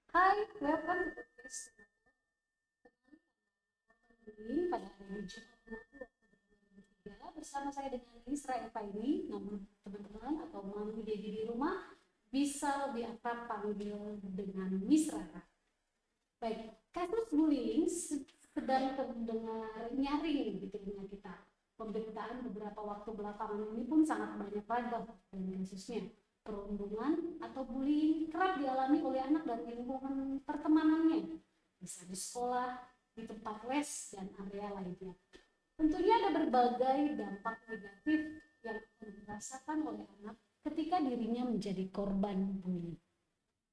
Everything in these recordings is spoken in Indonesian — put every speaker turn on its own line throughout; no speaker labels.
Hai, welcome to podcast ini pada hari Jumat 2023 bersama saya dengan Isra Eva ini. Namun teman-teman atau mami Dedi di rumah bisa lebih akrab panggil dengan Miss Rara. Baik, kasus bullying sedang terdengar nyaring di telinga kita. Pemberitaan beberapa waktu belakangan ini pun sangat banyak ragam dan kasusnya. Perundungan atau bullying kerap dialami oleh anak dan lingkungan pertemanannya, bisa di sekolah, di tempat les, dan area lainnya. Tentunya ada berbagai dampak negatif yang akan dirasakan oleh anak ketika dirinya menjadi korban bullying,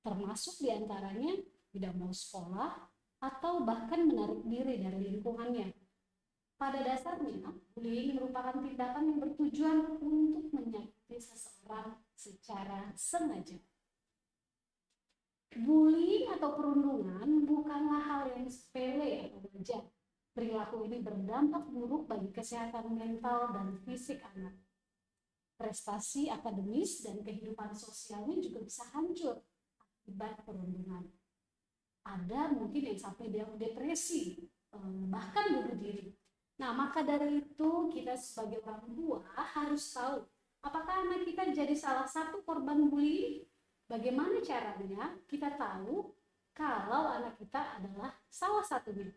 termasuk diantaranya tidak mau sekolah atau bahkan menarik diri dari lingkungannya. Pada dasarnya, bullying merupakan tindakan yang bertujuan untuk menyakiti seseorang secara sengaja. Bullying atau perundungan bukanlah hal yang sepele atau wajar. Perilaku ini berdampak buruk bagi kesehatan mental dan fisik anak. Prestasi akademis dan kehidupan sosialnya juga bisa hancur akibat perundungan. Ada mungkin yang sampai dia depresi, bahkan bunuh diri. Nah, maka dari itu kita sebagai orang tua harus tahu apakah anak kita jadi salah satu korban bullying. Bagaimana caranya kita tahu kalau anak kita adalah salah satunya.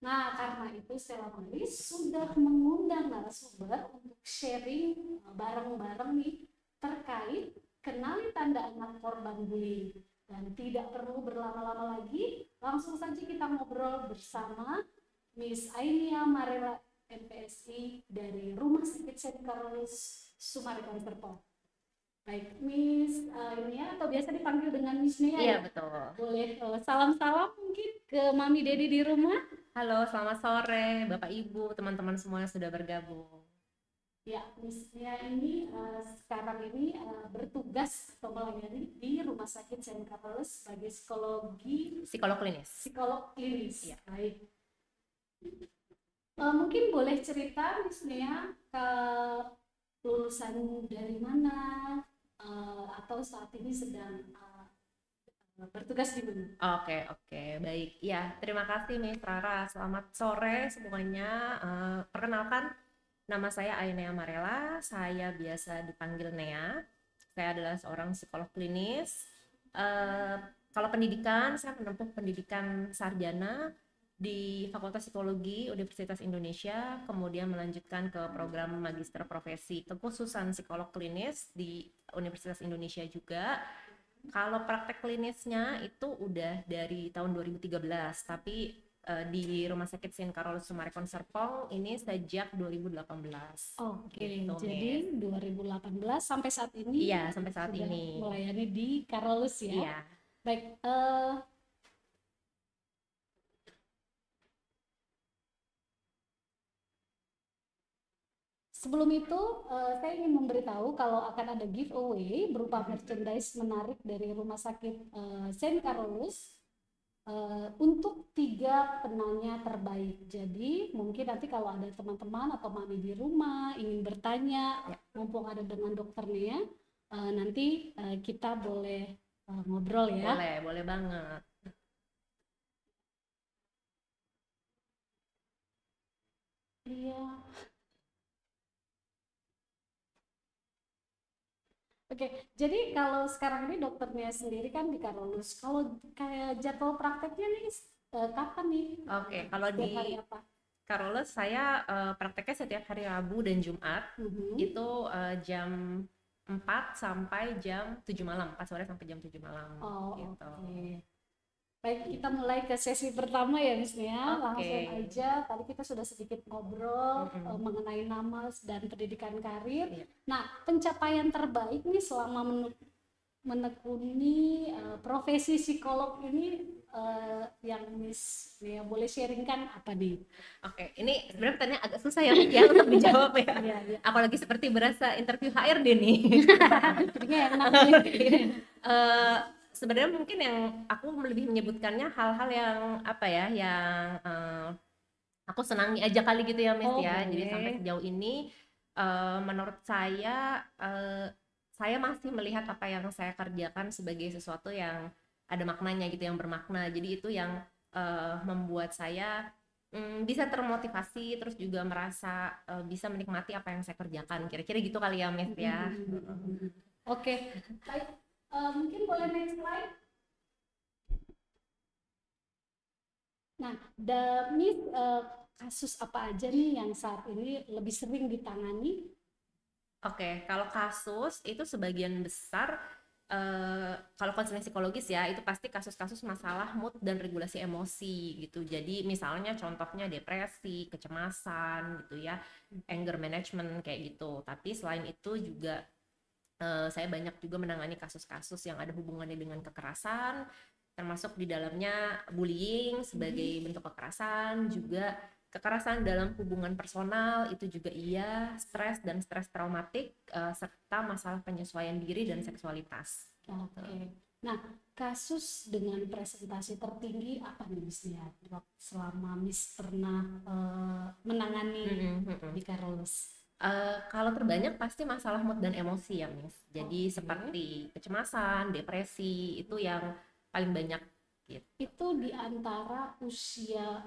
Nah, karena itu Stella Maris sudah mengundang narasumber untuk sharing bareng-bareng nih terkait kenali tanda anak korban bullying. Dan tidak perlu berlama-lama lagi, langsung saja kita ngobrol bersama Miss Ainia Marela MPSI dari Rumah Sakit St. Carolus Summarecon Serpong. Baik, Miss Ainia atau biasa dipanggil dengan Miss Nia
Iya,
ya?
betul.
Boleh salam-salam mungkin ke Mami Dedi di rumah.
Halo, selamat sore Bapak Ibu, teman-teman semua yang sudah bergabung.
Ya, Miss Nia ini sekarang ini bertugas atau melayani di Rumah Sakit St. Carolus sebagai
Psikolog klinis.
psikolog klinis.
Iya.
Baik. Mungkin boleh cerita Miss Nia ke lulusan dari mana atau saat ini sedang bertugas di mana?
Oke, baik. Ya, terima kasih Miss Rara. Selamat sore semuanya. Perkenalkan, nama saya Ainea Marela. Saya biasa dipanggil Nea. Saya adalah seorang psikolog klinis. Eh, Kalau pendidikan, saya menempuh pendidikan sarjana di Fakultas Psikologi Universitas Indonesia, kemudian melanjutkan ke program Magister Profesi Kekhususan Psikolog Klinis di Universitas Indonesia juga. Kalau praktek klinisnya itu udah dari tahun 2013, tapi di Rumah Sakit St. Carolus Summarecon Serpong ini sejak 2018.
Oke,
Gitu,
jadi
Miss.
2018 sampai saat ini
Iya, sampai saat
sudah
ini.
melayani di Carolus ya.
Iya.
Baik, sebelum itu saya ingin memberitahu kalau akan ada giveaway berupa merchandise menarik dari Rumah Sakit St. Carolus untuk 3 penanya terbaik. Jadi mungkin nanti kalau ada teman-teman atau mami di rumah ingin bertanya,
Ya.
mumpung ada dengan dokternya, nanti kita boleh ngobrol ya.
Boleh banget.
Iya. Oke, jadi kalau sekarang ini dokternya sendiri kan di Carolus. Kalau kayak jadwal prakteknya nih kapan nih?
Oke, kalau
Setiap hari
di
apa?
Carolus saya prakteknya setiap hari Rabu dan Jumat.
Mhm.
Itu jam 4 sampai jam 7 malam, 4 sore sampai jam 7 malam
Oh,
gitu.
oke. Baik, kita mulai ke sesi pertama ya, Miss Nia.
Oke.
Langsung aja, tadi kita sudah sedikit ngobrol
Mm-mm.
mengenai nama dan pendidikan karir.
Iya.
Nah, pencapaian terbaik nih selama menekuni profesi psikolog ini yang Miss Nia boleh sharingkan apa nih?
Oke, ini sebenarnya pertanyaan agak susah ya, Mik, ya untuk dijawab ya.
Iya, iya.
Apalagi seperti berasa interview HRD nih.
Jadinya enak nih.
Eh, Sebenarnya mungkin yang aku lebih menyebutkannya hal-hal yang apa ya, yang aku senangi aja kali gitu ya, Miss
Oh,
ya. Jadi sampai
boleh.
sejauh ini menurut saya masih melihat apa yang saya kerjakan sebagai sesuatu yang ada maknanya gitu, yang bermakna. Jadi itu yang membuat saya bisa termotivasi, terus juga merasa bisa menikmati apa yang saya kerjakan. Kira-kira gitu kali ya, Miss ya.
Oke, baik. Mungkin boleh next slide. Nah, Miss, kasus apa aja nih yang saat ini lebih sering ditangani?
Oke, kalau kasus itu sebagian besar kalau konseling psikologis ya, itu pasti kasus-kasus masalah mood dan regulasi emosi gitu. Jadi misalnya contohnya depresi, kecemasan gitu ya, anger management kayak gitu. Tapi selain itu juga saya banyak juga menangani kasus-kasus yang ada hubungannya dengan kekerasan, termasuk di dalamnya bullying sebagai bentuk kekerasan, juga kekerasan dalam hubungan personal itu juga iya, stres dan stres traumatik, serta masalah penyesuaian diri dan seksualitas.
Oke. Nah, kasus dengan presentasi tertinggi apa nih Miss lihat selama Miss pernah menangani di Carolus?
Kalau terbanyak pasti masalah mood dan emosi ya, Miss. Jadi seperti kecemasan, depresi itu yang paling banyak gitu.
Itu di antara usia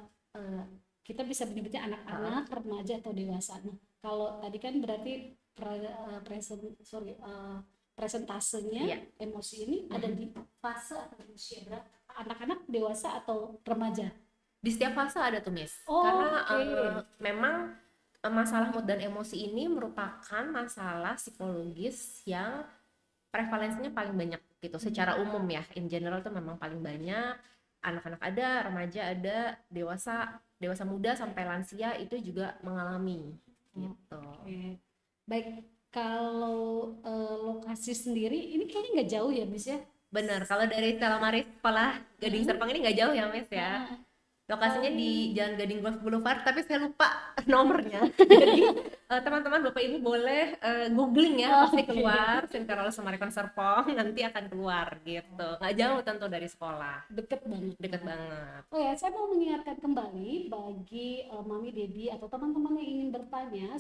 kita bisa menyebutnya anak-anak, remaja atau dewasa. Nah, kalau tadi kan berarti presentasenya emosi ini ada di fase atau usia berapa? Anak-anak, dewasa atau remaja?
Di setiap fase ada tuh, Miss. Karena memang masalah mood dan emosi ini merupakan masalah psikologis yang prevalensinya paling banyak gitu. Secara umum ya, in general tuh memang paling banyak. Anak-anak ada, remaja ada, dewasa muda sampai lansia itu juga mengalami gitu.
Baik, kalau lokasi sendiri ini kayaknya nggak jauh ya, Miss ya?
Bener, kalau dari Stella Maris Sekolah Gading Serpong ini nggak jauh ya, Miss ya. Lokasinya di Jalan Gading Golf Boulevard, tapi saya lupa nomornya. Jadi teman-teman Bapak Ibu boleh googling ya, pasti keluar St. Carolus Summarecon Serpong, nanti akan keluar gitu. Nggak jauh tentu dari sekolah.
Deket banget.
Deket banget.
Oh ya, saya mau mengingatkan kembali bagi Mami Dedi atau teman-teman yang ingin bertanya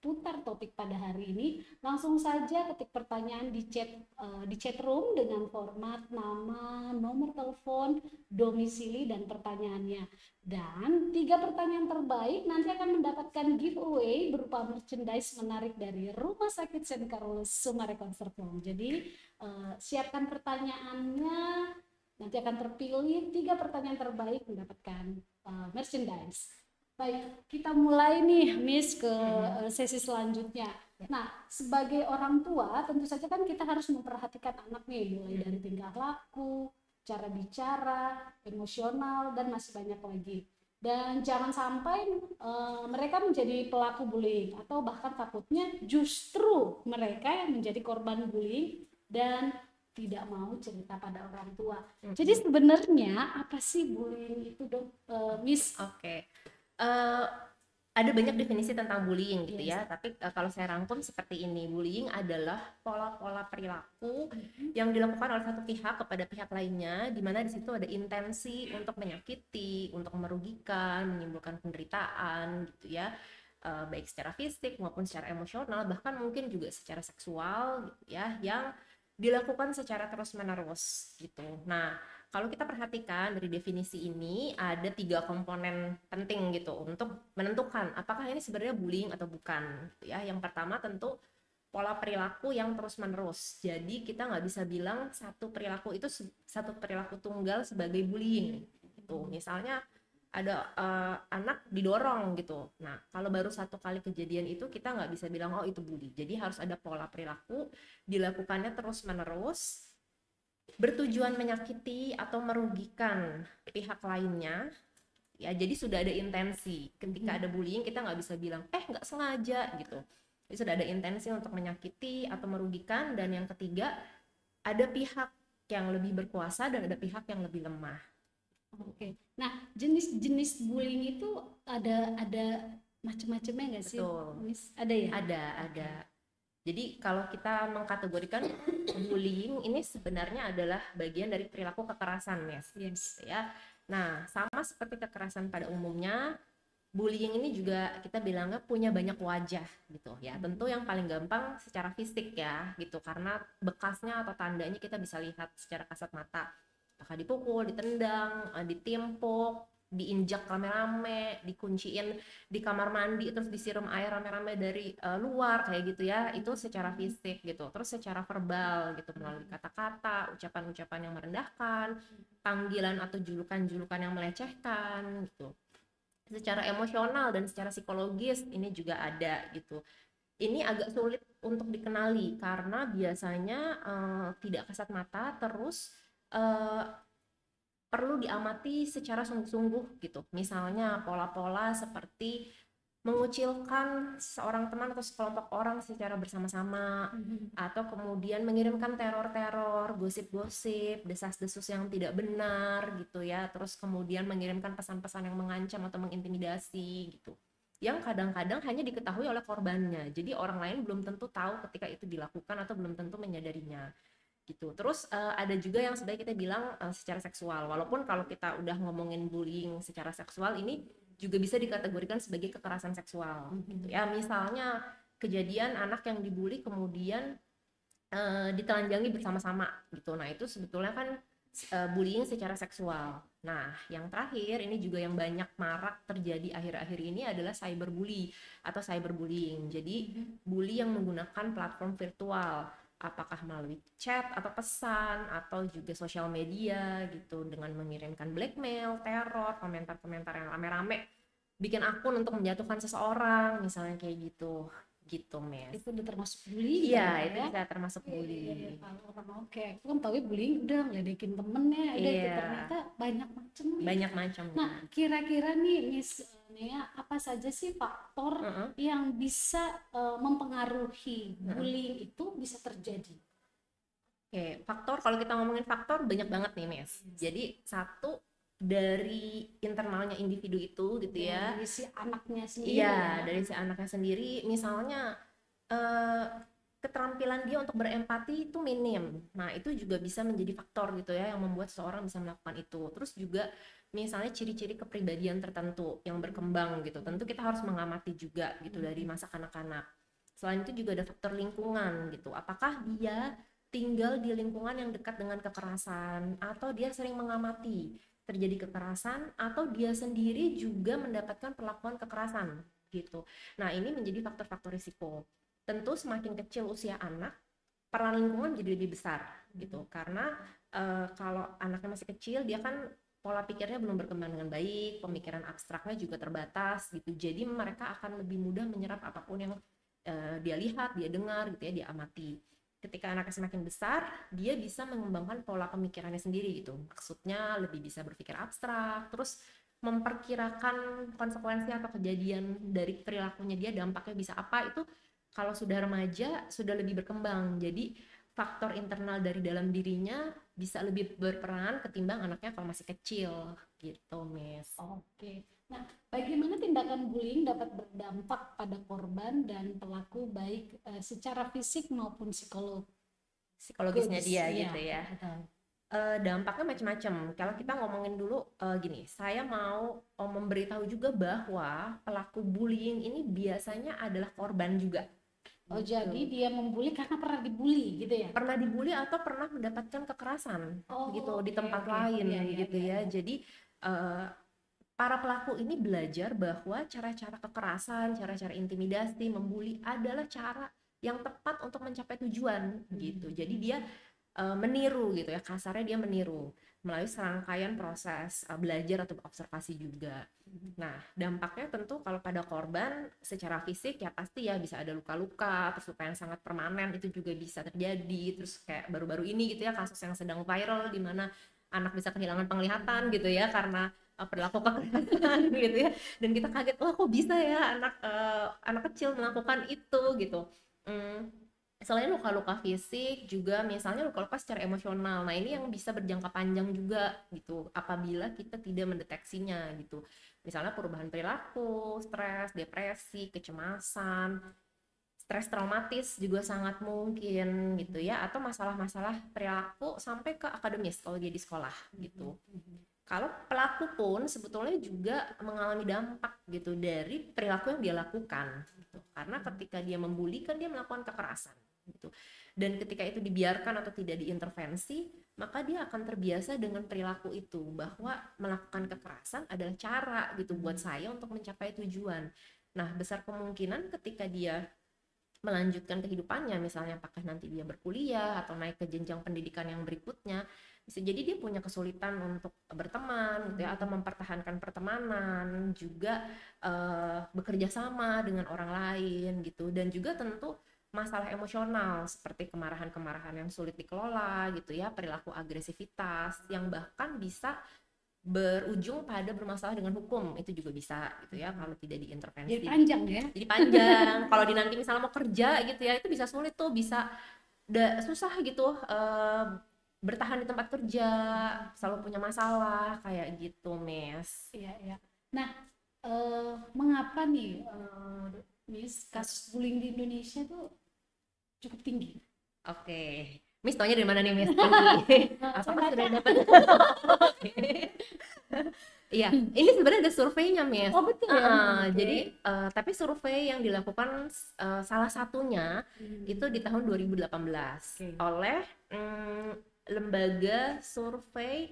putar topik pada hari ini, langsung saja ketik pertanyaan di chat room dengan format nama, nomor telepon, domisili dan pertanyaannya. Dan 3 pertanyaan terbaik nanti akan mendapatkan giveaway berupa merchandise menarik dari Rumah Sakit St. Carolus Summarecon Serpong. Jadi siapkan pertanyaannya, nanti akan terpilih 3 pertanyaan terbaik mendapatkan merchandise. Baik, kita mulai nih Miss ke sesi selanjutnya. Nah, sebagai orang tua tentu saja kan kita harus memperhatikan anak nih, mulai dari tingkah laku, cara bicara, emosional, dan masih banyak lagi. Dan jangan sampai mereka menjadi pelaku bullying atau bahkan takutnya justru mereka yang menjadi korban bullying dan tidak mau cerita pada orang tua. Jadi sebenarnya apa sih bullying itu, Miss?
Oke. Ada banyak definisi tentang bullying gitu ya, tapi kalau saya rangkum seperti ini, bullying adalah pola-pola perilaku yang dilakukan oleh satu pihak kepada pihak lainnya, di mana di situ ada intensi untuk menyakiti, untuk merugikan, menimbulkan penderitaan gitu ya, baik secara fisik maupun secara emosional, bahkan mungkin juga secara seksual gitu ya, yang dilakukan secara terus-menerus gitu. Nah, kalau kita perhatikan dari definisi ini ada 3 komponen penting gitu untuk menentukan apakah ini sebenarnya bullying atau bukan gitu ya. Yang pertama tentu pola perilaku yang terus-menerus. Jadi kita nggak bisa bilang satu perilaku tunggal sebagai bullying gitu. Misalnya ada anak didorong gitu. Nah, kalau baru satu kali kejadian itu kita nggak bisa bilang oh itu bully. Jadi harus ada pola perilaku dilakukannya terus-menerus, bertujuan menyakiti atau merugikan pihak lainnya ya. Jadi sudah ada intensi. Ketika ada bullying kita nggak bisa bilang nggak sengaja gitu. Jadi sudah ada intensi untuk menyakiti atau merugikan. Dan yang ketiga, ada pihak yang lebih berkuasa dan ada pihak yang lebih lemah.
Oke. Nah, jenis-jenis bullying itu ada macam-macamnya nggak sih?
Betul.
Miss? Ada ya?
Ada. Jadi kalau kita mengkategorikan bullying ini sebenarnya adalah bagian dari perilaku kekerasan, yes. Ya. Nah, sama seperti kekerasan pada umumnya, bullying ini juga kita bilangnya punya banyak wajah gitu ya. Tentu yang paling gampang secara fisik ya gitu, karena bekasnya atau tandanya kita bisa lihat secara kasat mata. apakah dipukul, ditendang, ditimpuk, diinjak rame-rame, dikunciin di kamar mandi, terus disiram air rame-rame dari luar kayak gitu ya, itu secara fisik gitu. Terus secara verbal gitu, melalui kata-kata, ucapan-ucapan yang merendahkan, panggilan atau julukan-julukan yang melecehkan gitu. Secara emosional dan secara psikologis ini juga ada gitu. Ini agak sulit untuk dikenali karena biasanya tidak kasat mata, terus perlu diamati secara sungguh-sungguh gitu. Misalnya pola-pola seperti mengucilkan seorang teman atau sekelompok orang secara bersama-sama, atau kemudian mengirimkan teror-teror, gosip-gosip, desas-desus yang tidak benar gitu ya, terus kemudian mengirimkan pesan-pesan yang mengancam atau mengintimidasi gitu, yang kadang-kadang hanya diketahui oleh korbannya, jadi orang lain belum tentu tahu ketika itu dilakukan atau belum tentu menyadarinya gitu. Terus ada juga yang sebenarnya kita bilang secara seksual, walaupun kalau kita udah ngomongin bullying secara seksual ini juga bisa dikategorikan sebagai kekerasan seksual gitu ya. Misalnya kejadian anak yang dibully kemudian ditelanjangi bersama-sama gitu. Nah, itu sebetulnya kan bullying secara seksual. Nah, yang terakhir ini juga yang banyak marak terjadi akhir-akhir ini adalah cyberbully atau cyberbullying. Jadi bully yang menggunakan platform virtual, apakah melalui chat atau pesan atau juga sosial media gitu, dengan mengirimkan blackmail, teror, komentar-komentar yang rame-rame, bikin akun untuk menjatuhkan seseorang, misalnya kayak gitu. Gitu, Mes.
Itu udah termasuk bullying
Iya, itu
ya?
bisa termasuk bullying.
Oke, aku kan tahu bullying udah ngeledekin temennya, udah itu
Iya,
ternyata banyak macam nih.
banyak macam.
Nah, kira-kira nih Miss Nea, apa saja sih faktor yang bisa mempengaruhi bullying itu bisa terjadi?
Oke, faktor, kalau kita ngomongin faktor banyak banget nih, Mes. Jadi satu, dari internalnya individu itu gitu ya.
Dari si anaknya sendiri
Iya,
ya.
dari si anaknya sendiri. Misalnya keterampilan dia untuk berempati itu minim. Nah, itu juga bisa menjadi faktor gitu ya yang membuat seseorang bisa melakukan itu. Terus juga misalnya ciri-ciri kepribadian tertentu yang berkembang gitu. Tentu kita harus mengamati juga gitu dari masa kanak-kanak. Selain itu juga ada faktor lingkungan gitu. Apakah dia tinggal di lingkungan yang dekat dengan kekerasan, atau dia sering mengamati terjadi kekerasan, atau dia sendiri juga mendapatkan perlakuan kekerasan gitu. Nah, ini menjadi faktor-faktor risiko. Tentu semakin kecil usia anak, peran lingkungan jadi lebih besar gitu. Karena kalau anaknya masih kecil, dia kan pola pikirnya belum berkembang dengan baik, pemikiran abstraknya juga terbatas gitu. Jadi mereka akan lebih mudah menyerap apapun yang dia lihat, dia dengar gitu ya, dia amati. Ketika anaknya semakin besar, dia bisa mengembangkan pola pemikirannya sendiri gitu. Maksudnya lebih bisa berpikir abstrak, terus memperkirakan konsekuensi atau kejadian dari perilakunya dia, dampaknya bisa apa, itu kalau sudah remaja sudah lebih berkembang. Jadi faktor internal dari dalam dirinya bisa lebih berperan ketimbang anaknya kalau masih kecil gitu, Miss.
Oke. Nah, bagaimana tindakan bullying dapat berdampak pada korban dan pelaku baik secara fisik maupun
Psikologisnya dia
ya,
gitu ya. Dampaknya macam-macam. Kalau kita ngomongin dulu gini, saya mau memberitahu juga bahwa pelaku bullying ini biasanya adalah korban juga.
Oh, jadi dia membuli karena pernah dibully gitu ya?
Pernah dibully atau pernah mendapatkan kekerasan gitu di tempat lain gitu ya. Jadi para pelaku ini belajar bahwa cara-cara kekerasan, cara-cara intimidasi, membuli adalah cara yang tepat untuk mencapai tujuan gitu. Jadi dia meniru gitu ya, kasarnya dia meniru melalui serangkaian proses belajar atau observasi juga. Nah, dampaknya tentu kalau pada korban secara fisik ya pasti ya bisa ada luka-luka, terus luka yang sangat permanen itu juga bisa terjadi. Terus kayak baru-baru ini gitu ya, kasus yang sedang viral di mana anak bisa kehilangan penglihatan gitu ya karena perilaku kekerasan gitu ya, dan kita kaget, wah kok bisa ya anak kecil melakukan itu gitu. Selain luka-luka fisik juga misalnya luka-luka secara emosional. Nah, ini yang bisa berjangka panjang juga gitu apabila kita tidak mendeteksinya gitu. Misalnya perubahan perilaku, stres, depresi, kecemasan, stres traumatis juga sangat mungkin gitu ya, atau masalah-masalah perilaku sampai ke akademis kalau dia di sekolah gitu. Kalau pelaku pun sebetulnya juga mengalami dampak gitu dari perilaku yang dia lakukan gitu. Karena ketika dia membuli kan dia melakukan kekerasan gitu. Dan ketika itu dibiarkan atau tidak diintervensi, maka dia akan terbiasa dengan perilaku itu, bahwa melakukan kekerasan adalah cara gitu buat saya untuk mencapai tujuan. Nah, besar kemungkinan ketika dia melanjutkan kehidupannya, misalnya apakah nanti dia berkuliah atau naik ke jenjang pendidikan yang berikutnya, bisa jadi dia punya kesulitan untuk berteman gitu ya, atau mempertahankan pertemanan, juga bekerja sama dengan orang lain gitu, dan juga tentu masalah emosional seperti kemarahan-kemarahan yang sulit dikelola gitu ya, perilaku agresivitas yang bahkan bisa berujung pada bermasalah dengan hukum, itu juga bisa gitu ya kalau tidak diintervensi.
Jadi panjang ya.
Jadi panjang. Kalau di nanti misalnya mau kerja gitu ya, itu bisa sulit tuh, bisa susah gitu bertahan di tempat kerja, selalu punya masalah kayak gitu, Miss.
Iya, iya. Nah, mengapa nih, Miss, kasus bullying di Indonesia tuh cukup tinggi?
Oke. Miss taunya dari mana nih, Miss? Apakah sudah dapat? Iya, ini sebenarnya ada surveinya, Miss.
Oh, betul ya. Okay.
Jadi, tapi survei yang dilakukan salah satunya itu di tahun 2018 oleh lembaga survei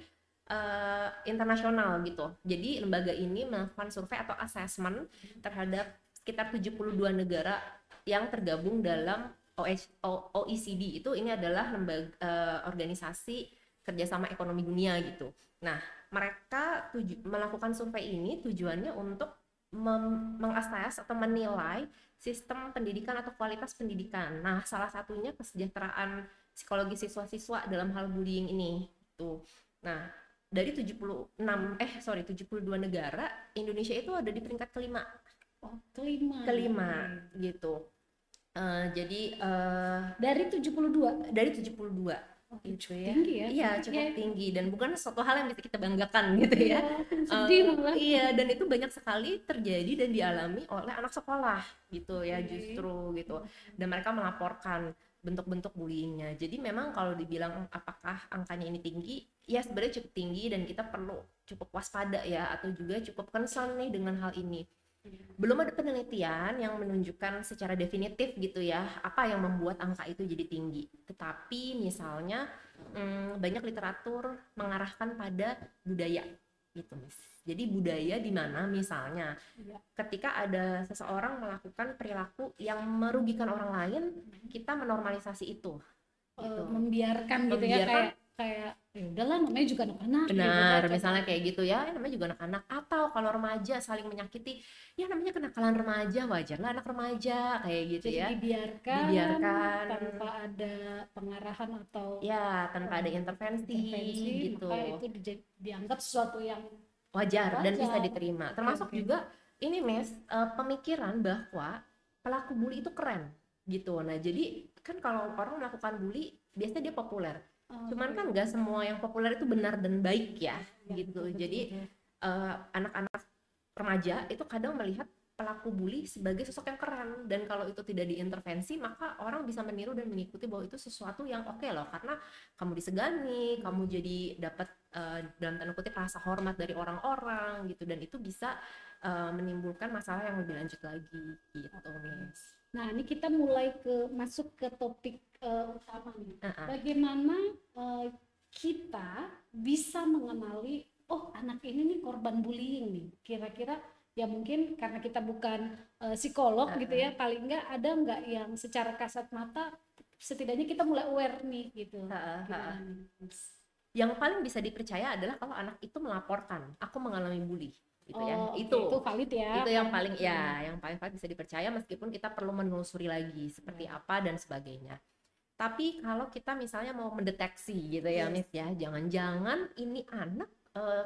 internasional gitu. Jadi lembaga ini melakukan survei atau assessment terhadap sekitar 72 negara yang tergabung dalam OECD. Itu ini adalah lembaga organisasi kerjasama ekonomi dunia gitu. Nah, mereka melakukan survei ini tujuannya untuk mengassess atau menilai sistem pendidikan atau kualitas pendidikan. Nah, salah satunya kesejahteraan psikologi siswa-siswa dalam hal bullying ini gitu. Nah, dari 72 negara, Indonesia itu ada di peringkat kelima.
Oh, kelima.
Kelima gitu. Jadi
dari 72.
Dari 72 gitu ya.
Tinggi ya.
Iya, cukup tinggi, dan bukan suatu hal yang bisa kita banggakan gitu ya.
Sedih malah.
Iya, dan itu banyak sekali terjadi dan dialami oleh anak sekolah gitu ya, justru gitu. Dan mereka melaporkan bentuk-bentuk bullyingnya. Jadi memang kalau dibilang apakah angkanya ini tinggi, ya sebenarnya cukup tinggi, dan kita perlu cukup waspada ya, atau juga cukup concern nih dengan hal ini. Belum ada penelitian yang menunjukkan secara definitif gitu ya apa yang membuat angka itu jadi tinggi. Tetapi misalnya banyak literatur mengarahkan pada budaya gitu, Miss. Jadi budaya di mana misalnya ketika ada seseorang melakukan perilaku yang merugikan orang lain, kita menormalisasi itu. Gitu.
Membiarkan gitu ya, kayak ya udahlah, namanya juga anak-anak.
Benar, gitu, misalnya kayak gitu ya, namanya juga anak-anak. Atau kalau remaja saling menyakiti, ya namanya kenakalan remaja, wajar lah anak remaja kayak gitu. Jadi ya. Dibiarkan
tanpa ada pengarahan atau
tanpa ada intervensi gitu.
Maka itu dianggap sesuatu yang
wajar dan bisa diterima. Termasuk juga ini, Miss, pemikiran bahwa pelaku bully itu keren gitu. Nah, jadi kan kalau orang melakukan bully biasanya dia populer. Cuman kan nggak semua yang populer itu benar dan baik ya gitu. Jadi anak-anak remaja itu kadang melihat pelaku bully sebagai sosok yang keren, dan kalau itu tidak diintervensi maka orang bisa meniru dan mengikuti bahwa itu sesuatu yang oke loh, karena kamu disegani, kamu jadi dapat dalam tanda kutip rasa hormat dari orang-orang gitu, dan itu bisa menimbulkan masalah yang lebih lanjut lagi gitu, Miss.
Nah, ini kita mulai masuk ke topik utama nih. Bagaimana kita bisa mengenali, oh anak ini nih korban bullying nih. Kira-kira ya mungkin karena kita bukan psikolog gitu ya, paling enggak ada enggak yang secara kasat mata setidaknya kita mulai aware nih gitu.
Yang paling bisa dipercaya adalah kalau anak itu melaporkan, aku mengalami bully. Gitu ya.
Itu valid ya.
Itu yang paling yang paling valid, bisa dipercaya, meskipun kita perlu menelusuri lagi seperti apa dan sebagainya. Tapi kalau kita misalnya mau mendeteksi gitu ya, Miss ya, jangan-jangan ini anak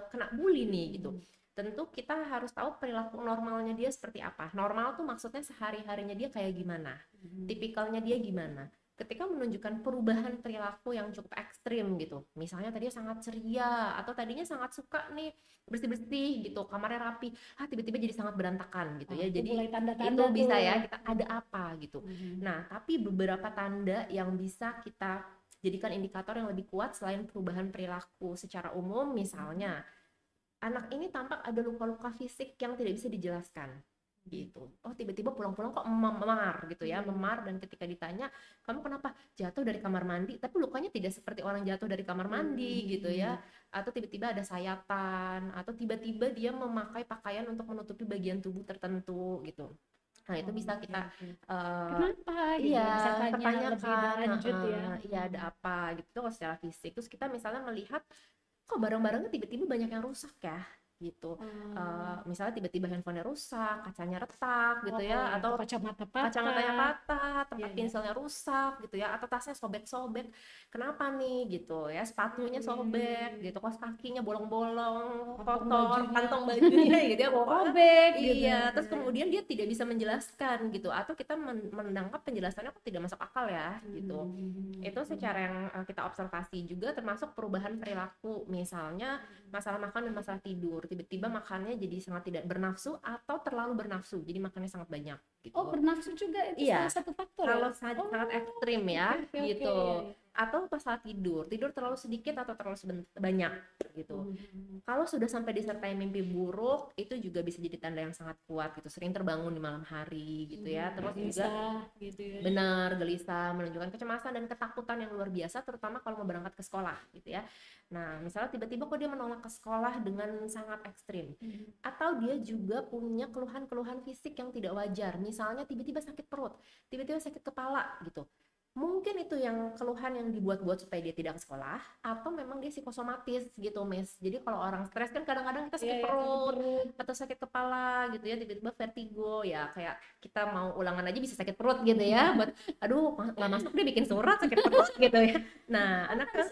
kena bully nih gitu. Tentu kita harus tahu perilaku normalnya dia seperti apa. Normal tuh maksudnya sehari-harinya dia kayak gimana, tipikalnya dia gimana. Ketika menunjukkan perubahan perilaku yang cukup ekstrim gitu, misalnya tadinya sangat ceria atau tadinya sangat suka nih bersih-bersih gitu, kamarnya rapi, tiba-tiba jadi sangat berantakan gitu ya. Jadi
mulai tanda-tanda
itu bisa ya kita ada apa gitu. Nah, tapi beberapa tanda yang bisa kita jadikan indikator yang lebih kuat selain perubahan perilaku secara umum, misalnya anak ini tampak ada luka-luka fisik yang tidak bisa dijelaskan gitu. Oh tiba-tiba pulang-pulang kok memar gitu ya, memar, dan ketika ditanya kamu kenapa, jatuh dari kamar mandi, tapi lukanya tidak seperti orang jatuh dari kamar mandi gitu ya, atau tiba-tiba ada sayatan, atau tiba-tiba dia memakai pakaian untuk menutupi bagian tubuh tertentu gitu. Nah itu bisa kita
Kenapa gitu ya, bisa
iya
tanya lebih
pertanyakan,
lanjut ya.
iya ada apa gitu kalau secara fisik. Terus kita misalnya melihat kok barang-barangnya tiba-tiba banyak yang rusak ya gitu. Misalnya tiba-tiba handphonenya rusak, kacanya retak gitu ya,
Ya,
atau
kacamata
kacamatanya
patah.
patah, tempat
Iya, iya.
pensilnya rusak gitu ya, atau tasnya sobek-sobek. Kenapa nih gitu ya? Sepatunya sobek gitu, kos kakinya bolong-bolong,
Kantong
kotor,
bajunya
kantong bajunya gitu ya.
kok
Pokoknya
robek gitu.
iya, terus kemudian dia tidak bisa menjelaskan gitu, atau kita menangkap penjelasannya kok tidak masuk akal ya gitu. Itu secara yang kita observasi juga, termasuk perubahan perilaku, misalnya masalah makan dan masalah tidur. Tiba-tiba makannya jadi sangat tidak bernafsu atau terlalu bernafsu, jadi makannya sangat banyak
Oh,
gitu.
bernafsu juga itu salah
Iya,
satu faktor ya?
kalau sangat ekstrim ya
Oke, oke, oke,
gitu.
iya, iya.
Atau masalah tidur, tidur terlalu sedikit atau terlalu banyak gitu. Kalau sudah sampai disertai mimpi buruk, itu juga bisa jadi tanda yang sangat kuat gitu. Sering terbangun di malam hari gitu ya. Terus juga
Gelisah gitu ya.
benar gelisah, menunjukkan kecemasan dan ketakutan yang luar biasa, terutama kalau mau berangkat ke sekolah gitu ya. Nah, misalnya tiba-tiba kok dia menolak ke sekolah dengan sangat ekstrim, atau dia juga punya keluhan-keluhan fisik yang tidak wajar, misalnya tiba-tiba sakit perut, tiba-tiba sakit kepala gitu. Mungkin itu yang keluhan yang dibuat-buat supaya dia tidak ke sekolah, atau memang dia psikosomatis gitu, Miss. Jadi kalau orang stres kan kadang-kadang kita
Iya,
sakit
ya, sakit
perut
perut.
atau sakit kepala gitu ya, tiba-tiba vertigo ya, kayak kita mau ulangan aja bisa sakit perut gitu ya, buat aduh nggak masuk dia bikin surat sakit perut gitu ya. Nah anak kan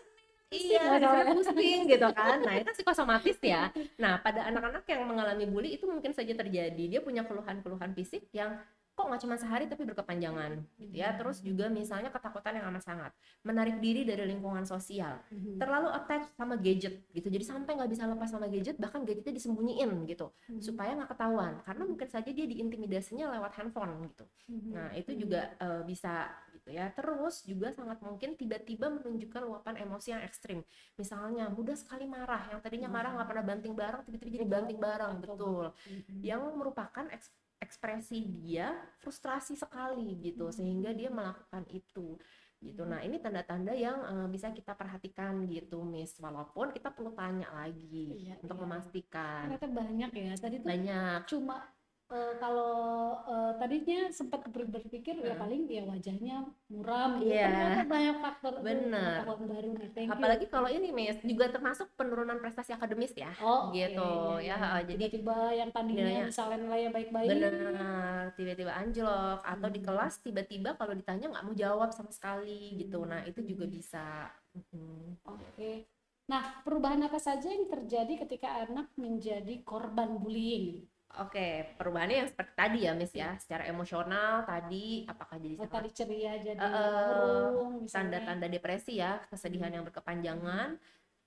Pusing
iya hasilnya
masalahnya.
pusing gitu kan, nah itu psikosomatis ya. Nah pada anak-anak yang mengalami bully itu mungkin saja terjadi, dia punya keluhan-keluhan fisik yang kok nggak cuma sehari tapi berkepanjangan gitu ya. Terus juga misalnya ketakutan yang amat sangat, menarik diri dari lingkungan sosial, terlalu attached sama gadget gitu, jadi sampai nggak bisa lepas sama gadget, bahkan gadgetnya disembunyiin gitu supaya nggak ketahuan, karena mungkin saja dia diintimidasinya lewat handphone gitu. Nah itu juga bisa gitu ya. Terus juga sangat mungkin tiba-tiba menunjukkan luapan emosi yang ekstrim, misalnya mudah sekali marah, yang tadinya marah nggak pernah banting barang tiba-tiba jadi banting barang, betul, yang merupakan ekspresi dia frustrasi sekali gitu, sehingga dia melakukan itu gitu. Nah ini tanda-tanda yang bisa kita perhatikan gitu, Miss, walaupun kita perlu tanya lagi untuk memastikan.
Ternyata banyak ya. Tadi tuh
Banyak.
cuma kalau tadinya sempat berpikir ya paling ya wajahnya muram gitu. Ternyata
Iya,
banyak faktor itu,
bener.
pengetahuan baru nih. Thank you.
Apalagi kalau ini, Miss, juga termasuk penurunan prestasi akademis ya
Oh, oke,
gitu
ya,
ya.
ya.
Jadi
Tiba-tiba yang tadinya
nilainya
misalnya nilainya baik-baik.
benar tiba-tiba anjlok, atau di kelas tiba-tiba kalau ditanya nggak mau jawab sama sekali gitu. Nah itu juga bisa.
Oke. Nah, perubahan apa saja yang terjadi ketika anak menjadi korban bullying?
Oke, perubahannya yang seperti tadi ya, Miss ya. Secara emosional tadi apakah jadi
Oh, tadi
sangat
ceria jadi
eh,
murung misalnya.
tanda-tanda depresi ya, kesedihan yang berkepanjangan,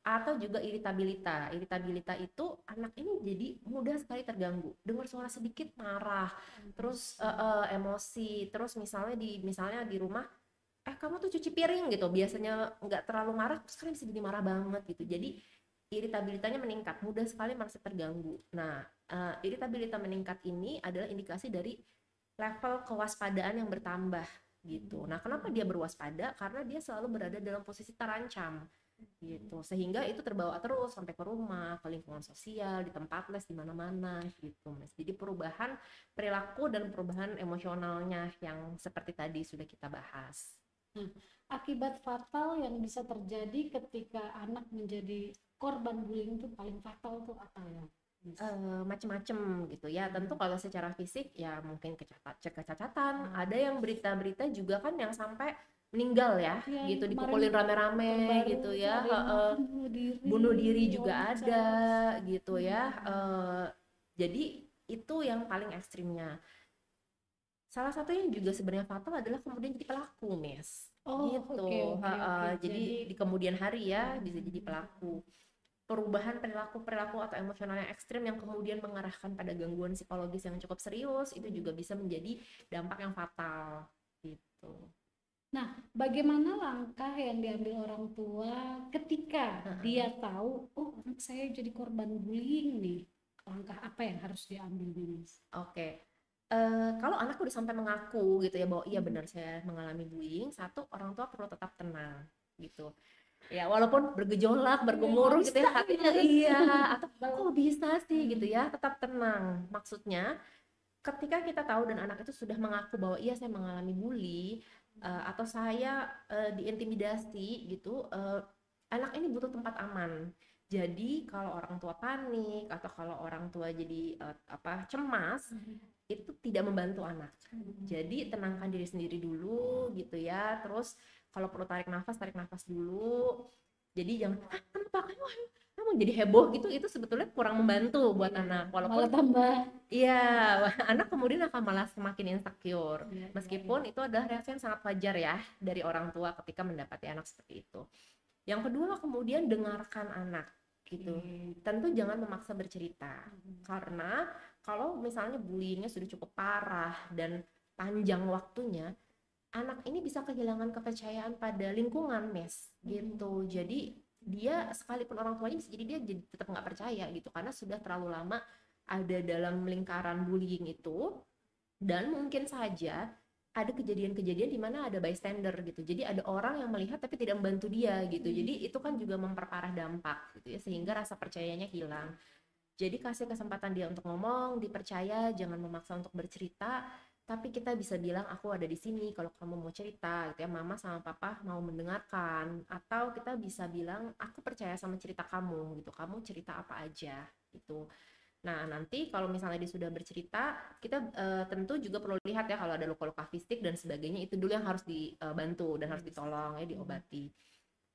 atau juga iritabilitas. Iritabilitas itu anak ini jadi mudah sekali terganggu. Dengar suara sedikit marah, terus emosi, terus misalnya di rumah, kamu tuh cuci piring gitu. Biasanya nggak terlalu marah, terus sekarang bisa jadi marah banget gitu. Jadi iritabilitasnya meningkat, mudah sekali merasa terganggu. Nah, iritabilitas meningkat ini adalah indikasi dari level kewaspadaan yang bertambah gitu. Nah, kenapa dia berwaspada? Karena dia selalu berada dalam posisi terancam gitu. Sehingga itu terbawa terus sampai ke rumah, ke lingkungan sosial, di tempat les, di mana-mana gitu, Mas. Jadi perubahan perilaku dan perubahan emosionalnya yang seperti tadi sudah kita bahas.
Akibat fatal yang bisa terjadi ketika anak menjadi korban bullying itu paling fatal tuh apa ya?
Macem-macem gitu ya. Tentu kalau secara fisik ya mungkin kecacatan, ada yang berita-berita juga kan yang sampai meninggal ya,
Ya,
gitu,
yang kemarin
dipukulin rame-rame
terbaru
gitu
itu
ya.
ada yang
Bunuh diri juga
loncat.
ada gitu ya. Jadi itu yang paling ekstrimnya. Salah satunya juga sebenarnya fatal adalah kemudian jadi pelaku, Miss.
Oh,
Gitu.
oke, oke, oke.
Jadi di kemudian hari ya bisa jadi pelaku. Perubahan perilaku atau emosional yang ekstrim yang kemudian mengarahkan pada gangguan psikologis yang cukup serius, itu juga bisa menjadi dampak yang fatal gitu.
Nah, bagaimana langkah yang diambil orang tua ketika dia tahu, oh anak saya jadi korban bullying nih? Langkah apa yang harus diambil nih, Mas?
Oke. Kalau anak udah sampai mengaku gitu ya bahwa iya
Hmm.
benar saya mengalami bullying, satu orang tua perlu tetap tenang gitu. Ya walaupun bergejolak,
Ya,
bergemuruh gitu ya
nangis
hatinya
terus.
iya atau kok bisa sih gitu
Hmm.
ya, tetap tenang. Maksudnya ketika kita tahu dan anak itu sudah mengaku bahwa iya saya mengalami bully atau saya diintimidasi gitu, anak ini butuh tempat aman. Jadi kalau orang tua panik atau kalau orang tua jadi cemas itu tidak membantu anak. Jadi tenangkan diri sendiri dulu gitu ya. Terus kalau perlu tarik nafas dulu. Jadi jangan kenapa kamu jadi heboh gitu, itu sebetulnya kurang membantu buat anak. Walaupun
Malah tambah.
iya, anak kemudian akan malah semakin insecure.
Iya, iya, iya.
Meskipun itu adalah reaksi yang sangat wajar ya dari orang tua ketika mendapati anak seperti itu. Yang kedua, kemudian dengarkan anak gitu. Tentu jangan memaksa bercerita. Karena kalau misalnya bullyingnya sudah cukup parah dan panjang waktunya, anak ini bisa kehilangan kepercayaan pada lingkungan, Mes, gitu. Jadi dia sekalipun orang tuanya bisa jadi dia jadi tetap nggak percaya gitu karena sudah terlalu lama ada dalam lingkaran bullying itu, dan mungkin saja ada kejadian-kejadian di mana ada bystander gitu. Jadi ada orang yang melihat tapi tidak membantu dia gitu. Jadi itu kan juga memperparah dampak gitu ya sehingga rasa percayanya hilang. Jadi kasih kesempatan dia untuk ngomong, dipercaya, jangan memaksa untuk bercerita, tapi kita bisa bilang aku ada di sini kalau kamu mau cerita gitu ya, mama sama papa mau mendengarkan, atau kita bisa bilang aku percaya sama cerita kamu gitu, kamu cerita apa aja gitu. Nah, nanti kalau misalnya dia sudah bercerita, kita tentu juga perlu lihat ya kalau ada luka-luka fisik dan sebagainya, itu dulu yang harus dibantu dan harus ditolong ya, diobati.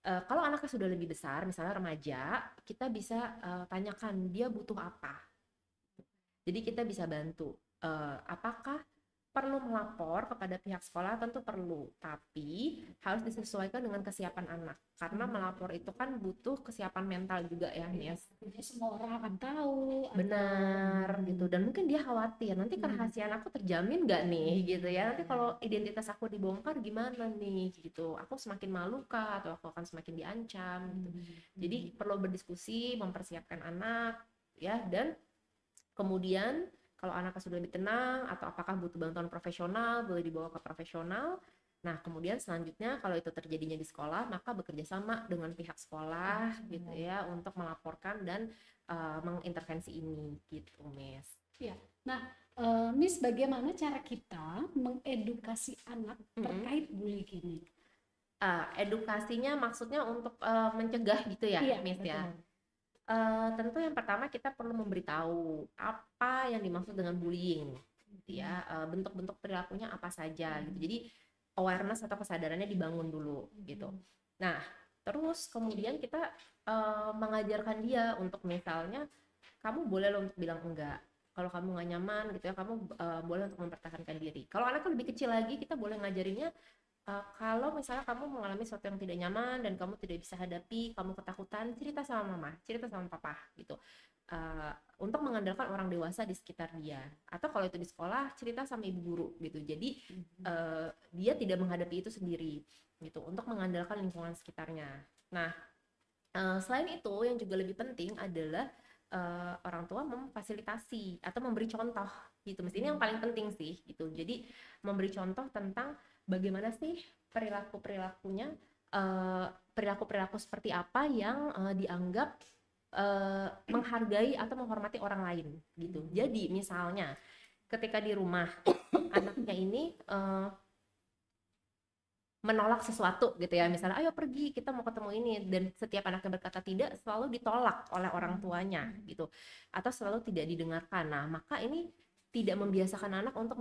Kalau anaknya sudah lebih besar, misalnya remaja, kita bisa tanyakan dia butuh apa. Jadi kita bisa bantu. Apakah perlu melapor kepada pihak sekolah? Tentu perlu, tapi harus disesuaikan dengan kesiapan anak. Karena melapor itu kan butuh kesiapan mental juga ya, Mies.
Jadi semua orang akan tahu atau
Benar gitu, dan mungkin dia khawatir nanti kerahasiaan aku terjamin nggak nih gitu ya, nanti kalau identitas aku dibongkar gimana nih gitu, aku semakin malu kah atau aku akan semakin diancam gitu. Jadi perlu berdiskusi, mempersiapkan anak ya, dan kemudian kalau anaknya sudah lebih tenang atau apakah butuh bantuan profesional, boleh dibawa ke profesional. Nah, kemudian selanjutnya kalau itu terjadinya di sekolah, maka bekerja sama dengan pihak sekolah gitu ya untuk melaporkan dan mengintervensi ini gitu, Miss.
ya. Nah, Miss, bagaimana cara kita mengedukasi anak terkait bullying ini?
Edukasinya maksudnya untuk mencegah gitu ya,
Iya,
Miss ya.
betul.
Tentu yang pertama kita perlu memberitahu apa yang dimaksud dengan bullying, gitu ya. Bentuk-bentuk perilakunya apa saja, gitu. Jadi awareness atau kesadarannya dibangun dulu, gitu. Nah, terus kemudian kita mengajarkan dia untuk misalnya kamu boleh loh untuk bilang enggak. Kalau kamu nggak nyaman gitu ya, kamu boleh untuk mempertahankan diri. Kalau anaknya lebih kecil lagi, kita boleh ngajarinnya kalau misalnya kamu mengalami sesuatu yang tidak nyaman dan kamu tidak bisa hadapi, kamu ketakutan, cerita sama mama, cerita sama papa gitu. Untuk mengandalkan orang dewasa di sekitar dia. Atau kalau itu di sekolah, cerita sama ibu guru gitu. Jadi dia tidak menghadapi itu sendiri gitu. Untuk mengandalkan lingkungan sekitarnya. Nah, selain itu yang juga lebih penting adalah orang tua memfasilitasi atau memberi contoh gitu. Mesti ini yang paling penting sih gitu. Jadi memberi contoh tentang bagaimana sih perilaku-perilakunya, perilaku-perilaku seperti apa yang dianggap menghargai atau menghormati orang lain gitu. Jadi misalnya ketika di rumah anaknya ini menolak sesuatu gitu ya, misalnya ayo pergi kita mau ketemu ini, dan setiap anaknya berkata tidak selalu ditolak oleh orang tuanya gitu, atau selalu tidak didengarkan. Nah maka ini tidak membiasakan anak untuk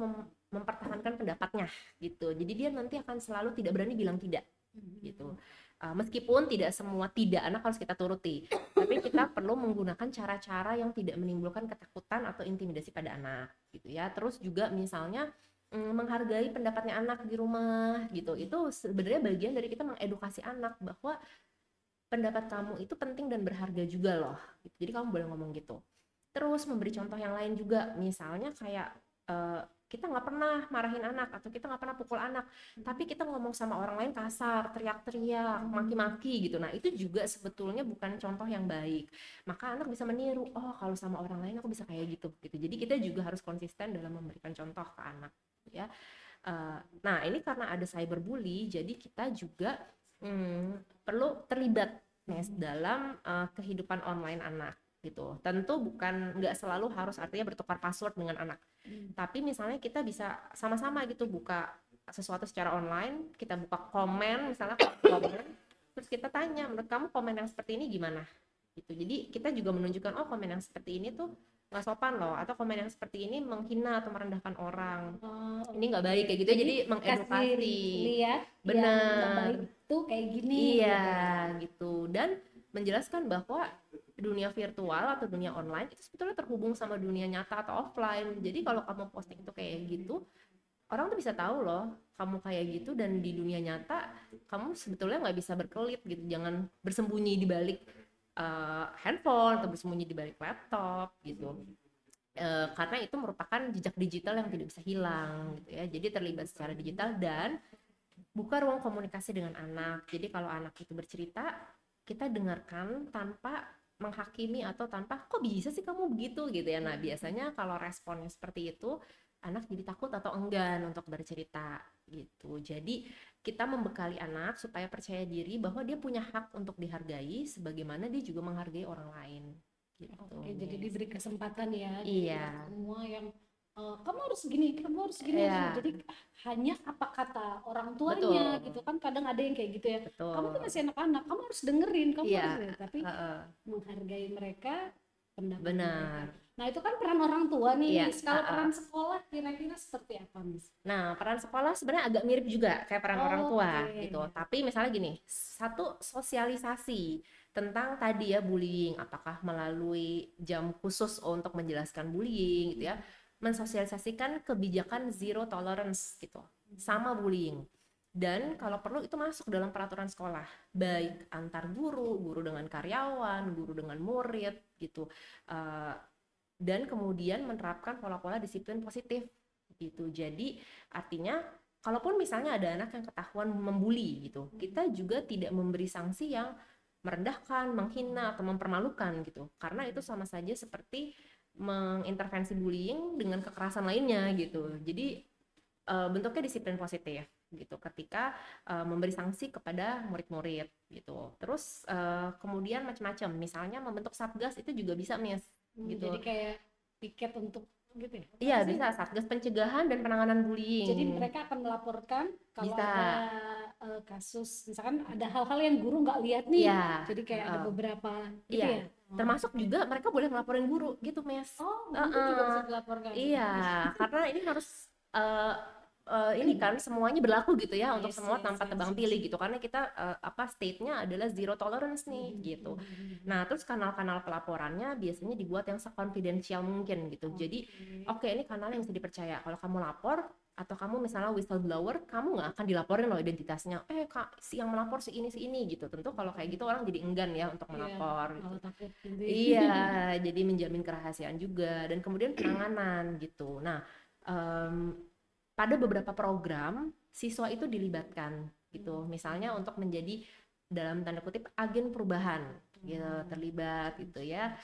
mempertahankan pendapatnya gitu, jadi dia nanti akan selalu tidak berani bilang tidak gitu. Meskipun tidak semua tidak anak harus kita turuti, tapi kita perlu menggunakan cara-cara yang tidak menimbulkan ketakutan atau intimidasi pada anak gitu ya. Terus juga misalnya menghargai pendapatnya anak di rumah gitu, itu sebenarnya bagian dari kita mengedukasi anak bahwa pendapat kamu itu penting dan berharga juga loh gitu. Jadi kamu boleh ngomong gitu. Terus memberi contoh yang lain juga, misalnya kayak kita nggak pernah marahin anak atau kita nggak pernah pukul anak, tapi kita ngomong sama orang lain kasar, teriak-teriak, maki-maki gitu. Nah itu juga sebetulnya bukan contoh yang baik. Maka anak bisa meniru, oh kalau sama orang lain aku bisa kayak gitu gitu. Jadi kita juga harus konsisten dalam memberikan contoh ke anak ya. Nah ini karena ada cyberbully, jadi kita juga perlu terlibat nih dalam kehidupan online anak gitu. Tentu bukan nggak selalu harus artinya bertukar password dengan anak, tapi misalnya kita bisa sama-sama gitu buka sesuatu secara online, kita buka komen misalnya komen, terus kita tanya menurut kamu komen yang seperti ini gimana gitu. Jadi kita juga menunjukkan oh komen yang seperti ini tuh nggak sopan loh, atau komen yang seperti ini menghina atau merendahkan orang, ini nggak baik kayak gitu. Jadi mengedukasi,
lihat yang nggak baik
bener,
itu kayak gini
iya gitu. Dan menjelaskan bahwa dunia virtual atau dunia online itu sebetulnya terhubung sama dunia nyata atau offline. Jadi kalau kamu posting itu kayak gitu, orang tuh bisa tahu loh kamu kayak gitu, dan di dunia nyata kamu sebetulnya nggak bisa berkelit gitu. Jangan bersembunyi di balik handphone atau bersembunyi di balik laptop gitu. Karena itu merupakan jejak digital yang tidak bisa hilang gitu ya. Jadi terlibat secara digital dan buka ruang komunikasi dengan anak. Jadi kalau anak itu bercerita, kita dengarkan tanpa menghakimi atau tanpa kok bisa sih kamu begitu gitu ya. Nah biasanya kalau responnya seperti itu, anak jadi takut atau enggan untuk bercerita gitu. Jadi kita membekali anak supaya percaya diri bahwa dia punya hak untuk dihargai sebagaimana dia juga menghargai orang lain gitu.
Oke, jadi diberi kesempatan ya,
Iya.
semua yang kamu harus gini, kamu harus gini,
Iya.
jadi hanya apa kata orang tuanya
Betul.
gitu kan, kadang ada yang kayak gitu ya, kamu tuh
Betul.
masih anak-anak, kamu harus dengerin, kamu
Iya.
harus, tapi menghargai mereka, pendapat mereka.
Benar.
Nah itu kan peran orang tua nih,
Iya.
kalau peran sekolah kira-kira seperti apa, Miss?
Nah, peran sekolah sebenarnya agak mirip juga kayak peran orang tua
Oke.
gitu. Tapi misalnya gini, satu sosialisasi tentang tadi ya bullying, apakah melalui jam khusus untuk menjelaskan bullying gitu ya, mensosialisasikan kebijakan zero tolerance gitu sama bullying. Dan kalau perlu itu masuk dalam peraturan sekolah, baik antar guru, guru dengan karyawan, guru dengan murid gitu. Dan kemudian menerapkan pola-pola disiplin positif gitu. Jadi artinya kalaupun misalnya ada anak yang ketahuan membuli gitu, kita juga tidak memberi sanksi yang merendahkan, menghina atau mempermalukan gitu. Karena itu sama saja seperti mengintervensi bullying dengan kekerasan lainnya gitu. Jadi bentuknya disiplin positif gitu ketika memberi sanksi kepada murid-murid gitu. Terus kemudian macam-macam, misalnya membentuk satgas itu juga bisa Miss gitu.
Jadi kayak piket untuk gitu ya?
Iya bisa, satgas pencegahan dan penanganan bullying.
Jadi mereka akan melaporkan kalau
bisa
ada kasus, misalkan ada hal-hal yang guru nggak lihat nih,
ya,
jadi kayak ada beberapa gitu
iya.
ya.
Termasuk juga mereka boleh ngelaporin guru gitu Mes.
Oh, guru juga bisa dilaporkan.
Iya, karena ini harus ini kan semuanya berlaku gitu ya untuk semua tanpa tebang pilih gitu, karena kita state-nya adalah zero tolerance nih gitu. Nah terus kanal-kanal pelaporannya biasanya dibuat yang se-confidential mungkin gitu. Jadi oke, ini kanal yang bisa dipercaya. Kalau kamu lapor atau kamu misalnya whistleblower, kamu nggak akan dilaporin loh identitasnya. Kak, si yang melapor si ini gitu. Tentu kalau kayak gitu orang jadi enggan ya untuk melapor.
Iya, takut gitu.
Iya, jadi menjamin kerahasiaan juga dan kemudian penanganan gitu. Nah, pada beberapa program siswa itu dilibatkan gitu, misalnya untuk menjadi dalam tanda kutip agen perubahan gitu, terlibat gitu ya,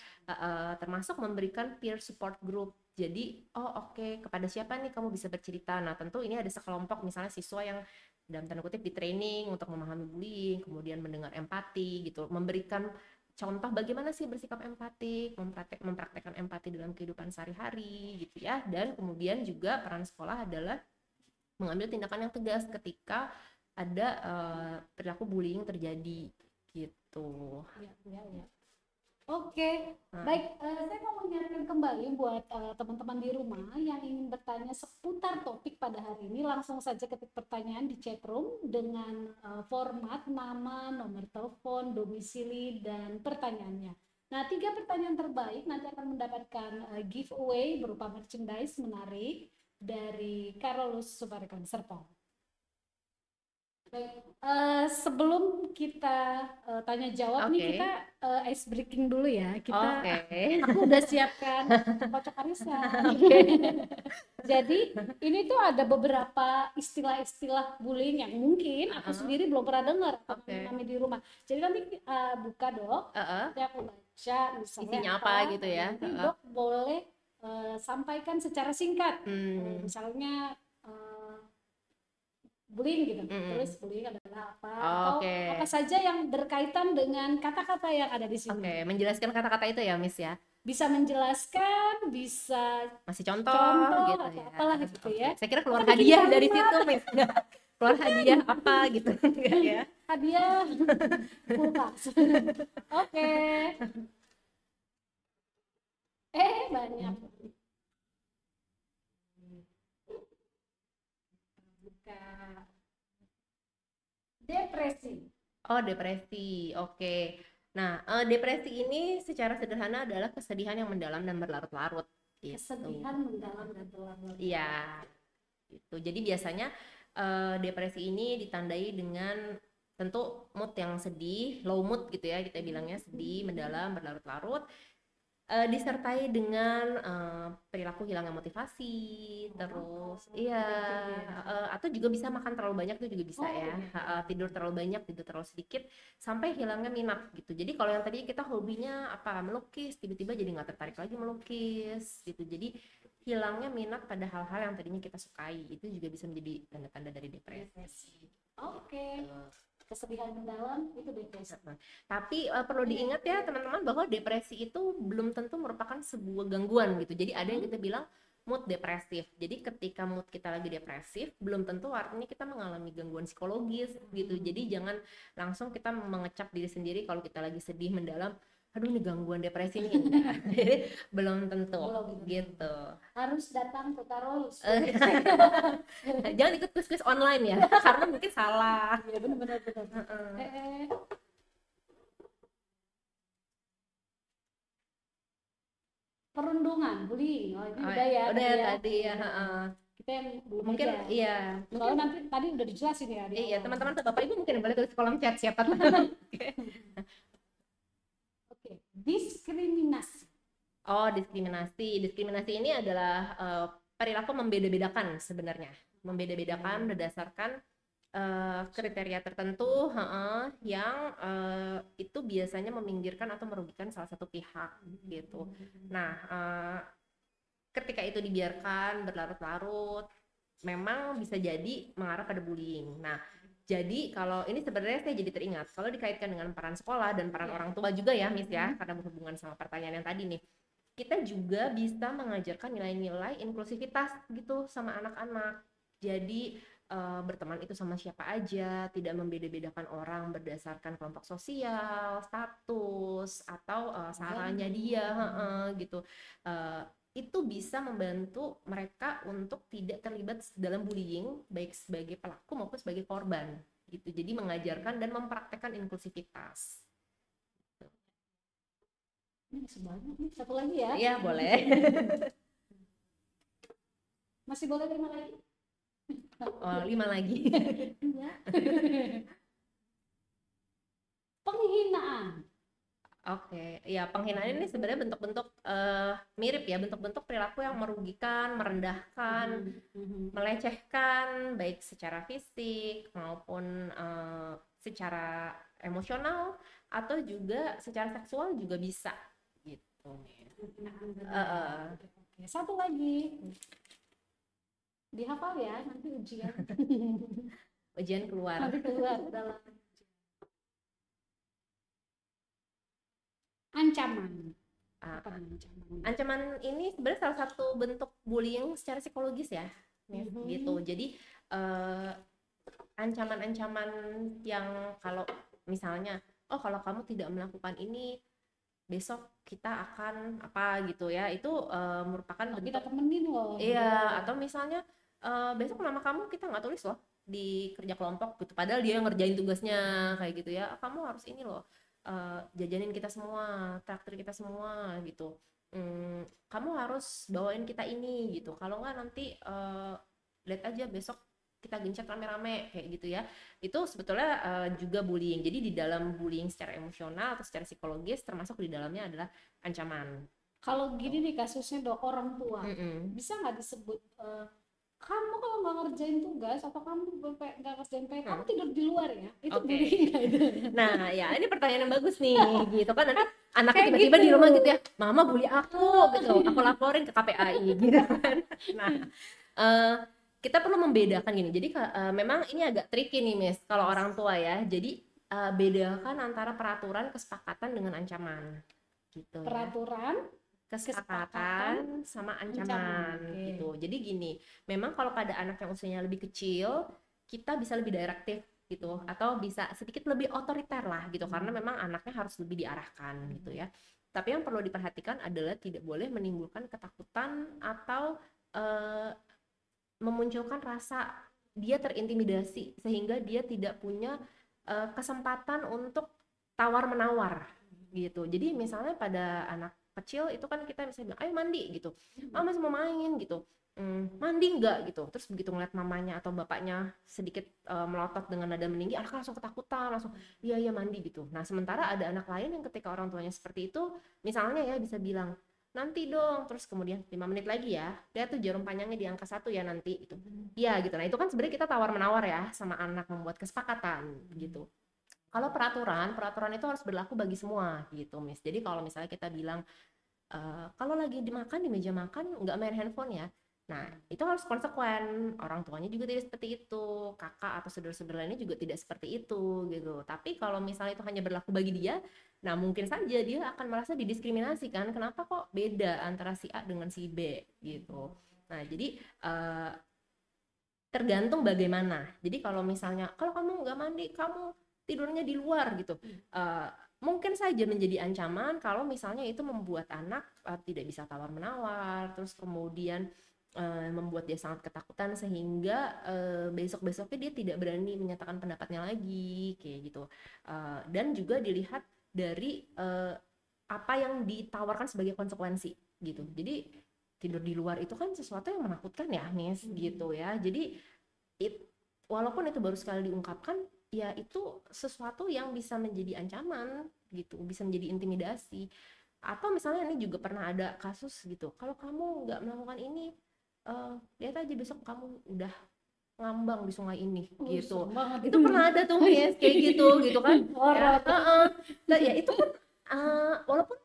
termasuk memberikan peer support group. Jadi oke, kepada siapa nih kamu bisa bercerita. Nah tentu ini ada sekelompok misalnya siswa yang dalam tanda kutip di training untuk memahami bullying, kemudian mendengar empati gitu, memberikan contoh bagaimana sih bersikap empatik, mempraktekkan empati dalam kehidupan sehari-hari gitu ya. Dan kemudian juga peran sekolah adalah mengambil tindakan yang tegas ketika ada perilaku bullying terjadi gitu.
Ya. Oke, baik. Saya mau mengingatkan kembali buat teman-teman di rumah yang ingin bertanya seputar topik pada hari ini, langsung saja ketik pertanyaan di chat room dengan format nama, nomor telepon, domisili, dan pertanyaannya. Nah, 3 pertanyaan terbaik nanti akan mendapatkan giveaway berupa merchandise menarik dari Carolus Subarekon Serpong. Baik, sebelum kita tanya jawab nih, kita
Oke.
ice breaking dulu ya.
Oke.
Aku udah siapkan kocok arisan.
Oke.
Jadi ini tuh ada beberapa istilah-istilah bullying yang mungkin aku
Heeh.
sendiri belum pernah dengar atau
Oke.
mami di rumah. Jadi nanti buka dok,
Heeh.
nanti aku baca misalnya
Isinya apa
apa,
gitu ya?
nanti
Heeh.
dok boleh sampaikan secara singkat.
Hmm.
Misalnya bullying gitu,
Mm-mm.
terus bullying adalah apa atau
Oke.
apa saja yang berkaitan dengan kata-kata yang ada di sini.
Oke, menjelaskan kata-kata itu ya, Miss ya.
Bisa menjelaskan, bisa
Masih contoh
contoh
gitu
atau
ya.
apalah gitu
Oke.
ya,
Saya kira
atau
keluar
bikin
hadiah dari situ,
kalimat.
Miss. Nggak. Keluar hadiah apa gitu enggak ya?
Hadiah kulkas. Oke. Banyak. Buka. Depresi.
Oh, depresi. Oke. Nah, depresi ini secara sederhana adalah kesedihan yang mendalam dan berlarut-larut gitu.
Kesedihan mendalam dan berlarut-larut.
Iya, gitu. Jadi biasanya depresi ini ditandai dengan tentu mood yang sedih, low mood gitu ya, kita bilangnya sedih, mendalam, berlarut-larut, disertai dengan perilaku hilangnya motivasi, terus iya, atau juga bisa makan terlalu banyak itu juga bisa ya, tidur terlalu banyak, tidur terlalu sedikit, sampai hilangnya minat gitu. Jadi kalau yang tadi kita hobinya apa melukis, tiba-tiba jadi nggak tertarik lagi melukis gitu. Jadi hilangnya minat pada hal-hal yang tadinya kita sukai, itu juga bisa menjadi tanda-tanda dari depresi.
Oke. Kesedihan mendalam itu depresi.
Tapi perlu diingat ya teman-teman bahwa depresi itu belum tentu merupakan sebuah gangguan gitu. Jadi ada yang kita bilang mood depresif. Jadi ketika mood kita lagi depresif, belum tentu artinya kita mengalami gangguan psikologis gitu. Jadi jangan langsung kita mengecap diri sendiri kalau kita lagi sedih mendalam, aduh ini gangguan depresi nih. Jadi belum tentu gitu.
Harus datang ke Karolus.
Jangan ikut quiz-quiz online ya, karena mungkin salah.
Iya benar-benar. Perundungan, bullying. Oh ini udah ya.
Udah
tadi
tadi ya.
Kita yang belum
Mungkin
aja.
iya.
Soalnya nanti tadi udah dijelasin ya.
Iya, teman-teman atau Bapak Ibu mungkin boleh tulis kolom chat siapa tahu.
Oke, diskriminasi.
Oh, diskriminasi. Diskriminasi ini adalah perilaku membeda-bedakan sebenarnya. Membeda-bedakan berdasarkan kriteria tertentu yang itu biasanya meminggirkan atau merugikan salah satu pihak gitu. Nah, ketika itu dibiarkan berlarut-larut, memang bisa jadi mengarah pada bullying. Nah, jadi kalau ini sebenarnya saya jadi teringat kalau dikaitkan dengan peran sekolah dan peran orang tua juga ya, Miss ya, karena berhubungan sama pertanyaan yang tadi nih. Kita juga bisa mengajarkan nilai-nilai inklusivitas gitu sama anak-anak. Jadi berteman itu sama siapa aja, tidak membeda-bedakan orang berdasarkan kelompok sosial, status atau saranya dia gitu. Itu bisa membantu mereka untuk tidak terlibat dalam bullying baik sebagai pelaku maupun sebagai korban gitu. Jadi mengajarkan dan mempraktekkan inklusivitas.
Ini sebanyak nih, satu lagi ya.
Iya, boleh.
Masih boleh 5 lagi?
Oh, 5 lagi.
Iya. Penghinaan.
Oke, ya penghinaan ini sebenarnya bentuk-bentuk mirip ya, bentuk-bentuk perilaku yang merugikan, merendahkan, melecehkan, baik secara fisik maupun secara emosional atau juga secara seksual juga bisa gitu.
Satu lagi, dihafal ya nanti ujian.
Ujian keluar.
Nanti keluar dalam ancaman. Apa ancaman?
Ancaman ini sebenarnya salah satu bentuk bullying secara psikologis ya, gitu. Jadi ancaman-ancaman yang kalau misalnya, oh kalau kamu tidak melakukan ini, besok kita akan apa gitu ya, itu merupakan bentuk
kita temenin loh.
Iya, atau misalnya besok nama kamu kita nggak tulis loh di kerja kelompok gitu, padahal dia yang ngerjain tugasnya kayak gitu ya, kamu harus ini loh. Jajanin kita semua, traktir kita semua gitu. Kamu harus bawain kita ini gitu. Kalau nggak nanti lihat aja besok kita gencet rame-rame kayak gitu ya. Itu sebetulnya juga bullying. Jadi di dalam bullying secara emosional atau secara psikologis termasuk di dalamnya adalah ancaman.
Kalau gini nih kasusnya dok, orang tua bisa nggak disebut kamu kalau nggak ngerjain tugas atau kamu nggak ngerjain PR, kamu tidur di luar ya, itu bullying nggak itu?
Nah ya ini pertanyaan yang bagus nih gitu kan, nanti anaknya tiba-tiba di rumah gitu ya, mama bully aku gitu, aku laporin ke KPAI gitu kan. Nah kita perlu membedakan gini, jadi memang ini agak tricky nih Miss kalau orang tua ya. Jadi bedakan antara peraturan, kesepakatan dengan ancaman gitu.
Peraturan,
kesepakatan sama ancaman gitu. Jadi gini, memang kalau pada anak yang usianya lebih kecil, kita bisa lebih direktif gitu, atau bisa sedikit lebih otoriter lah gitu, karena memang anaknya harus lebih diarahkan gitu ya. Tapi yang perlu diperhatikan adalah tidak boleh menimbulkan ketakutan atau memunculkan rasa dia terintimidasi sehingga dia tidak punya kesempatan untuk tawar-menawar gitu. Jadi misalnya pada anak kecil itu kan kita bisa bilang ayo mandi gitu, mama masih mau main gitu, mandi enggak gitu. Terus begitu ngeliat mamanya atau bapaknya sedikit melotot dengan nada meninggi, anak langsung ketakutan, langsung iya mandi gitu. Nah sementara ada anak lain yang ketika orang tuanya seperti itu misalnya ya bisa bilang nanti dong, terus kemudian 5 menit lagi ya, lihat tuh jarum panjangnya di angka 1 ya nanti gitu. Iya gitu. Nah itu kan sebenarnya kita tawar menawar ya sama anak, membuat kesepakatan gitu. Kalau peraturan itu harus berlaku bagi semua gitu Miss. Jadi kalau misalnya kita bilang kalau lagi dimakan di meja makan nggak main handphone ya, nah itu harus konsekuen. Orang tuanya juga tidak seperti itu, kakak atau saudara-saudara lainnya juga tidak seperti itu gitu. Tapi kalau misalnya itu hanya berlaku bagi dia, nah mungkin saja dia akan merasa didiskriminasi kan, kenapa kok beda antara si A dengan si B gitu. Nah jadi tergantung bagaimana. Jadi kalau misalnya kalau kamu nggak mandi, kamu tidurnya di luar gitu, mungkin saja menjadi ancaman kalau misalnya itu membuat anak tidak bisa tawar menawar, terus kemudian membuat dia sangat ketakutan sehingga besok-besoknya dia tidak berani menyatakan pendapatnya lagi kayak gitu. Dan juga dilihat dari apa yang ditawarkan sebagai konsekuensi gitu. Jadi tidur di luar itu kan sesuatu yang menakutkan ya Miss gitu ya. Jadi walaupun itu baru sekali diungkapkan, ya itu sesuatu yang bisa menjadi ancaman gitu, bisa menjadi intimidasi. Atau misalnya ini juga pernah ada kasus gitu, kalau kamu nggak melakukan ini, lihat aja besok kamu udah ngambang di sungai ini gitu. Itu pernah ada tuh Miss kayak gitu kan ya. Ya itu kan walaupun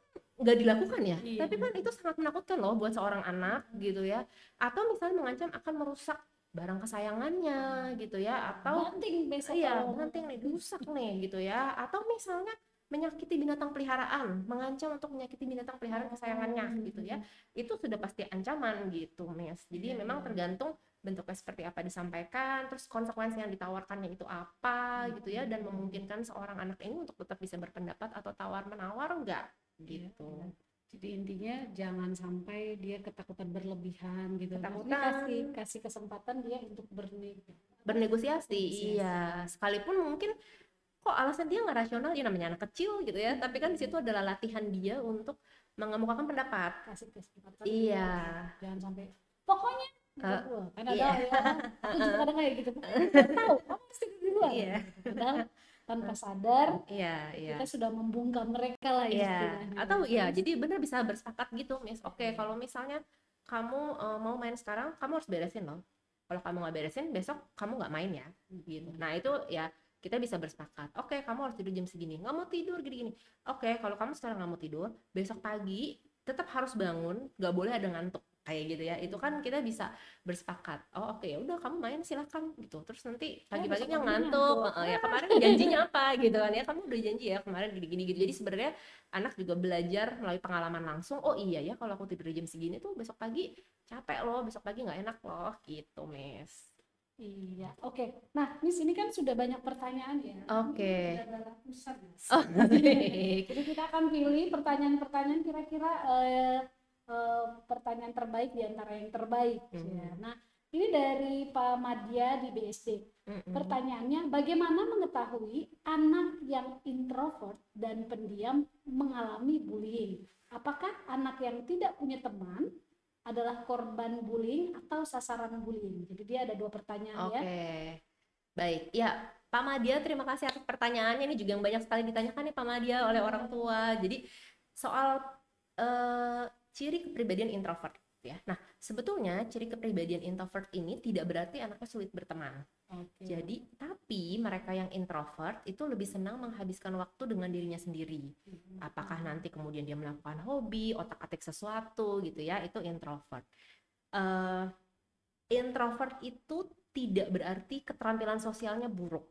nggak dilakukan ya, tapi kan itu sangat menakutkan loh buat seorang anak gitu ya. Atau misalnya mengancam akan merusak barang kesayangannya gitu ya, atau
banting besok
banting nih rusak nih gitu ya, atau misalnya menyakiti binatang peliharaan, mengancam untuk menyakiti binatang peliharaan kesayangannya gitu ya, itu sudah pasti ancaman gitu Miss. Jadi memang tergantung bentuknya seperti apa disampaikan, terus konsekuensi yang ditawarkannya itu apa gitu ya, dan memungkinkan seorang anak ini untuk tetap bisa berpendapat atau tawar menawar enggak gitu.
Jadi intinya jangan sampai dia ketakutan berlebihan gitu.
Ketakutan,
kasih kesempatan dia untuk
bernegosiasi. Iya, sekalipun mungkin kok alasan dia nggak rasional, ya namanya anak kecil gitu ya. Tapi kan di situ adalah latihan dia untuk mengemukakan pendapat.
Kasih kesempatan.
Iya.
Jangan sampai pokoknya kan ada ya. Aku juga kadang kayak gitu. Tahu, kamu mesti di luar.
Iya.
Padahal tanpa sadar kita sudah membungkam mereka lah istilahnya.
Atau ya jadi benar bisa bersepakat gitu Miss, oke, kalau misalnya kamu mau main sekarang, kamu harus beresin loh, kalau kamu nggak beresin besok kamu nggak main ya gitu. Nah itu ya kita bisa bersepakat, oke kamu harus tidur jam segini, nggak mau tidur gini-gini, oke kalau kamu sekarang nggak mau tidur, besok pagi tetap harus bangun, nggak boleh ada ngantuk kayak gitu ya. Itu kan kita bisa bersepakat, oh oke ya udah kamu main silakan gitu, terus nanti pagi-paginya ngantuk, ya kemarin janjinya apa gitu kan ya, kamu udah janji ya kemarin gini-gini gitu. Jadi sebenarnya anak juga belajar melalui pengalaman langsung, oh iya ya kalau aku tidur jam segini tuh besok pagi capek loh, besok pagi nggak enak loh gitu Miss.
Iya, oke. Nah, Miss ini kan sudah banyak pertanyaan ya.
Oke.
Sudah ratusan.
Baik.
Jadi kita akan pilih pertanyaan-pertanyaan kira-kira pertanyaan terbaik di antara yang terbaik. Ya. Nah, ini dari Pak Madya di BSD. Pertanyaannya, bagaimana mengetahui anak yang introvert dan pendiam mengalami bullying? Apakah anak yang tidak punya teman adalah korban bullying atau sasaran bullying. Jadi dia ada 2 pertanyaan ya.
Oke, baik. Ya, Pak Madia, terima kasih atas pertanyaannya. Ini juga yang banyak sekali ditanyakan nih Pak Madia oleh orang tua. Jadi soal ciri kepribadian introvert ya. Nah, sebetulnya ciri kepribadian introvert ini tidak berarti anaknya sulit berteman. Jadi, tapi mereka yang introvert itu lebih senang menghabiskan waktu dengan dirinya sendiri. Apakah nanti kemudian dia melakukan hobi, otak-atik sesuatu gitu ya, itu introvert. Introvert itu tidak berarti keterampilan sosialnya buruk.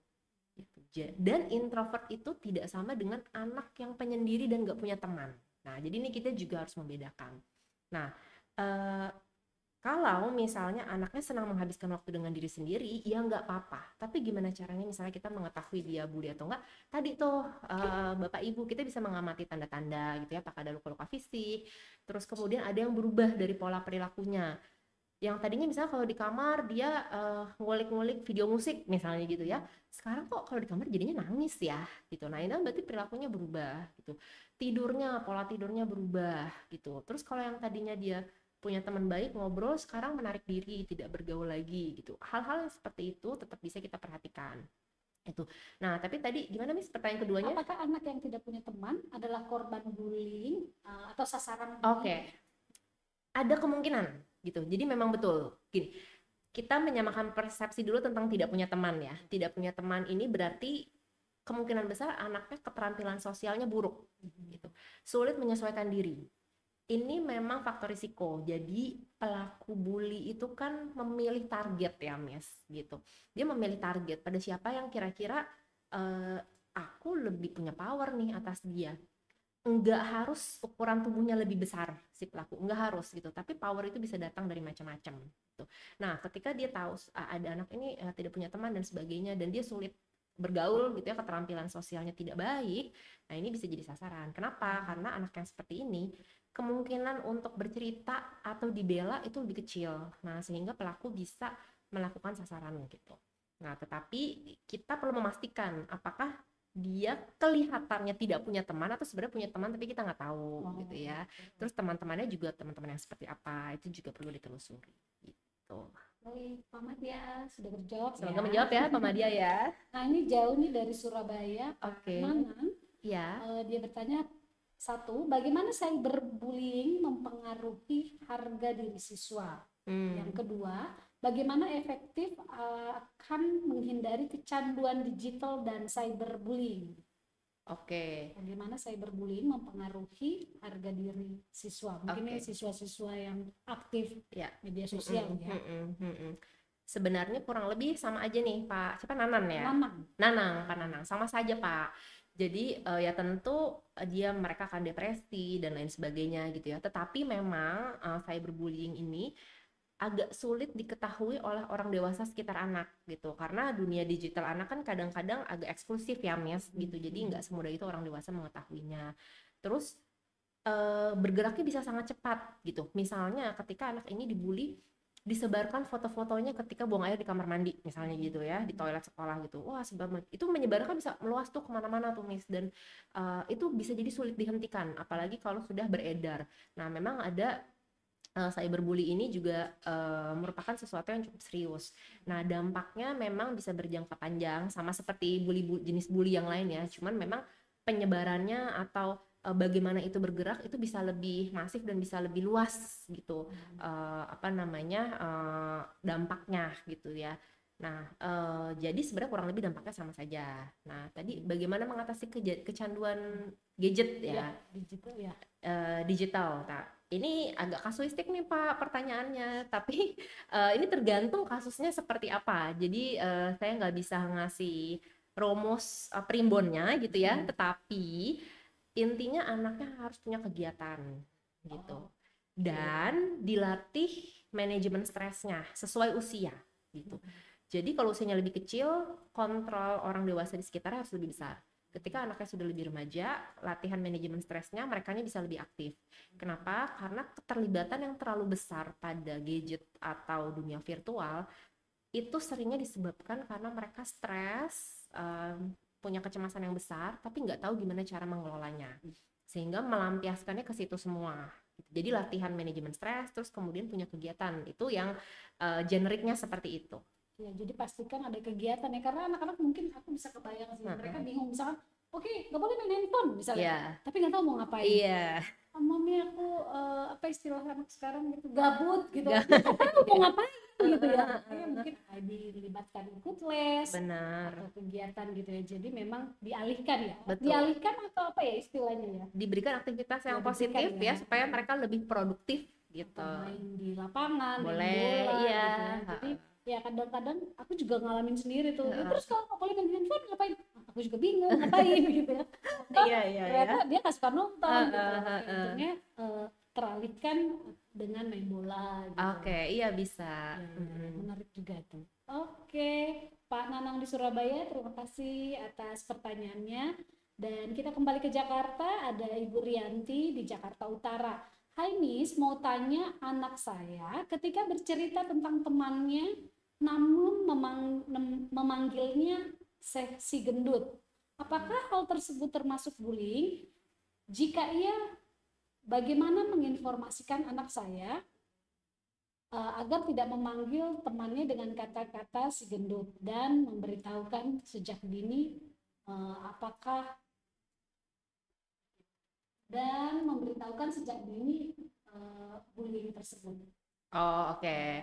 Dan introvert itu tidak sama dengan anak yang penyendiri dan gak punya teman. Nah, jadi ini kita juga harus membedakan. Nah, kalau misalnya anaknya senang menghabiskan waktu dengan diri sendiri, ya nggak apa-apa. Tapi gimana caranya misalnya kita mengetahui dia bully atau enggak? Tadi tuh Bapak Ibu kita bisa mengamati tanda-tanda gitu ya, apakah ada luka-luka fisik. Terus kemudian ada yang berubah dari pola perilakunya. Yang tadinya misalnya kalau di kamar dia ngulik-ngulik video musik misalnya gitu ya. Sekarang kok kalau di kamar jadinya nangis ya gitu. Nah, ini berarti perilakunya berubah gitu. Pola tidurnya berubah gitu. Terus kalau yang tadinya dia punya teman baik ngobrol, sekarang menarik diri, tidak bergaul lagi gitu. Hal-hal yang seperti itu tetap bisa kita perhatikan. Itu. Nah, tapi tadi gimana Miss pertanyaan keduanya?
Apakah anak yang tidak punya teman adalah korban bullying atau sasaran
bullying? Oke. Ada kemungkinan gitu. Jadi memang betul. Gini, kita menyamakan persepsi dulu tentang tidak punya teman ya. Tidak punya teman ini berarti kemungkinan besar anaknya keterampilan sosialnya buruk gitu. Sulit menyesuaikan diri. Ini memang faktor risiko. Jadi pelaku bully itu kan memilih target ya, Miss, gitu. Dia memilih target pada siapa yang kira-kira aku lebih punya power nih atas dia. Enggak harus ukuran tubuhnya lebih besar si pelaku, enggak harus gitu. Tapi power itu bisa datang dari macam-macam gitu. Nah, ketika dia tahu ada anak ini tidak punya teman dan sebagainya dan dia sulit bergaul gitu ya, keterampilan sosialnya tidak baik, nah ini bisa jadi sasaran. Kenapa? Karena anak yang seperti ini kemungkinan untuk bercerita atau dibela itu lebih kecil. Nah, sehingga pelaku bisa melakukan sasaran gitu. Nah, tetapi kita perlu memastikan apakah dia kelihatannya tidak punya teman atau sebenarnya punya teman tapi kita nggak tahu gitu ya. Terus teman-temannya juga teman-teman yang seperti apa, itu juga perlu ditelusuri gitu.
Baik, Pak Madia sudah berjawab.
Semoga menjawab ya Pak Madia ya.
Nah, ini jauh nih dari Surabaya.
Oke.
Nanang,
ya.
Dia bertanya, 1, bagaimana cyberbullying mempengaruhi harga diri siswa? Yang kedua, bagaimana efektif akan menghindari kecanduan digital dan cyberbullying?
Oke.
Bagaimana cyberbullying mempengaruhi harga diri siswa? Mungkin siswa-siswa yang aktif media sosial ya.
Sebenarnya kurang lebih sama aja nih Pak. Siapa Nanan ya? Pak Nanang. Sama saja Pak. Jadi ya tentu mereka akan depresi dan lain sebagainya gitu ya. Tetapi memang cyberbullying ini agak sulit diketahui oleh orang dewasa sekitar anak gitu. Karena dunia digital anak kan kadang-kadang agak eksklusif ya Miss gitu. Jadi nggak semudah itu orang dewasa mengetahuinya. Terus bergeraknya bisa sangat cepat gitu. Misalnya ketika anak ini dibully, disebarkan foto-fotonya ketika buang air di kamar mandi misalnya gitu ya, di toilet sekolah gitu. Wah, itu menyebarkan bisa meluas tuh kemana-mana tuh Miss, dan itu bisa jadi sulit dihentikan apalagi kalau sudah beredar. Nah, memang ada cyberbully ini juga merupakan sesuatu yang cukup serius. Nah, dampaknya memang bisa berjangka panjang sama seperti jenis bully yang lain ya, cuman memang penyebarannya atau bagaimana itu bergerak itu bisa lebih masif dan bisa lebih luas gitu dampaknya gitu ya. Nah, jadi sebenarnya kurang lebih dampaknya sama saja. Nah, tadi bagaimana mengatasi kecanduan gadget ya?
Digital ya.
Digital. Nah, ini agak kasuistik nih Pak pertanyaannya, tapi ini tergantung kasusnya seperti apa. Jadi saya nggak bisa ngasih rumus primbonnya gitu ya, tetapi intinya anaknya harus punya kegiatan gitu, dan dilatih manajemen stresnya sesuai usia gitu. Jadi kalau usianya lebih kecil, kontrol orang dewasa di sekitarnya harus lebih besar. Ketika anaknya sudah lebih remaja, latihan manajemen stresnya merekanya bisa lebih aktif. Kenapa? Karena keterlibatan yang terlalu besar pada gadget atau dunia virtual itu seringnya disebabkan karena mereka stres, punya kecemasan yang besar, tapi nggak tahu gimana cara mengelolanya, sehingga melampiaskannya ke situ semua Jadi latihan manajemen stres, terus kemudian punya kegiatan itu yang generiknya seperti itu.
Ya, jadi pastikan ada kegiatan ya, karena anak-anak mungkin aku bisa kebayang sih, mereka bingung misalkan, oke, nggak boleh main handphone misalnya,
Iya,
tapi nggak tahu mau ngapain.
iya.
Mami aku apa istilah anak sekarang gitu, gabut gitu,
Nggak.
nggak tahu mau ngapain gitu ya. Makanya mungkin dilibatkan ikut les
Benar.
atau kegiatan gitu ya. Jadi memang dialihkan ya.
Betul.
Dialihkan atau apa ya istilahnya ya?
Diberikan aktivitas yang
Ya,
positif
diberikan
ya,
ya.
supaya mereka lebih produktif gitu.
Atau main di lapangan, main
Boleh,
bola
iya.
gitu ya. Jadi ya kadang-kadang aku juga ngalamin sendiri tuh. Ya, terus kalau nggak boleh main handphone ngapain? Aku juga bingung ngapain gitu ya.
Iya, iya,
Ternyata dia nggak suka nonton gitu. Untungnya teralihkan dengan main bola gitu.
Oke, iya bisa.
Ya, menarik juga tuh. Oke, Pak Nanang di Surabaya, terima kasih atas pertanyaannya. Dan kita kembali ke Jakarta, ada Ibu Rianti di Jakarta Utara. Hai Miss, mau tanya anak saya ketika bercerita tentang temannya, namun memanggilnya si gendut. Apakah hal tersebut termasuk bullying? Jika iya, bagaimana menginformasikan anak saya agar tidak memanggil temannya dengan kata-kata si gendut dan memberitahukan sejak dini apakah dan memberitahukan sejak dini bullying tersebut.
Oh, oke.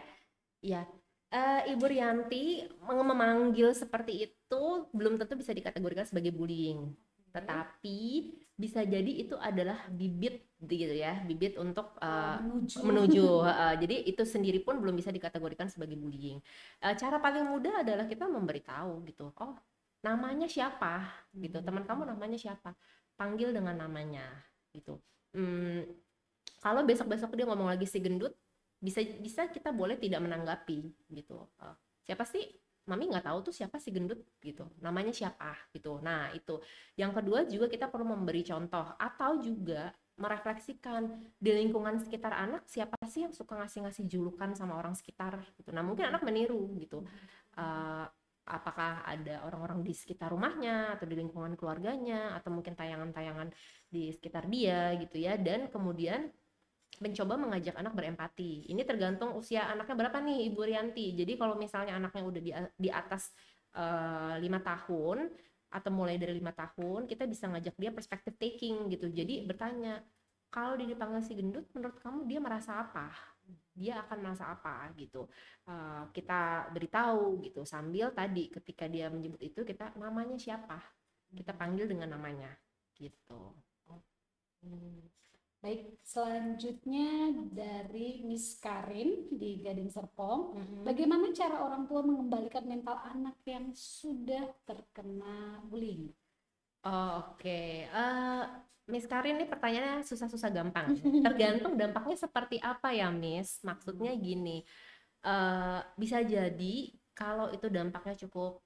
Ya, Ibu Rianti memanggil seperti itu belum tentu bisa dikategorikan sebagai bullying. Tetapi bisa jadi itu adalah bibit gitu ya, bibit untuk menuju. Jadi itu sendiri pun belum bisa dikategorikan sebagai bullying. Cara paling mudah adalah kita memberitahu gitu. Oh, namanya siapa gitu. Teman kamu namanya siapa? Panggil dengan namanya gitu. Kalau besok-besok dia ngomong lagi si gendut, bisa kita boleh tidak menanggapi gitu. Siapa sih? Mami nggak tahu tuh siapa si gendut gitu, namanya siapa gitu. Nah itu yang kedua, juga kita perlu memberi contoh atau juga merefleksikan di lingkungan sekitar anak, siapa sih yang suka ngasih julukan sama orang sekitar gitu. Nah mungkin anak meniru gitu, apakah ada orang-orang di sekitar rumahnya atau di lingkungan keluarganya atau mungkin tayangan-tayangan di sekitar dia gitu ya. Dan kemudian mencoba mengajak anak berempati. Ini tergantung usia anaknya berapa nih, Ibu Rianti. Jadi kalau misalnya anaknya udah di atas 5 tahun atau mulai dari 5 tahun, kita bisa ngajak dia perspective taking gitu. Jadi bertanya, kalau dia dipanggil si gendut, menurut kamu dia merasa apa? Dia akan merasa apa gitu. Kita beritahu gitu, sambil tadi ketika dia menyebut itu, kita namanya siapa? Kita panggil dengan namanya gitu.
Baik, selanjutnya dari Miss Karin di Gading Serpong. Bagaimana cara orang tua mengembalikan mental anak yang sudah terkena bullying?
Oke. Miss Karin, ini pertanyaannya susah-susah gampang. Tergantung dampaknya seperti apa ya, Miss. Maksudnya gini, bisa jadi kalau itu dampaknya cukup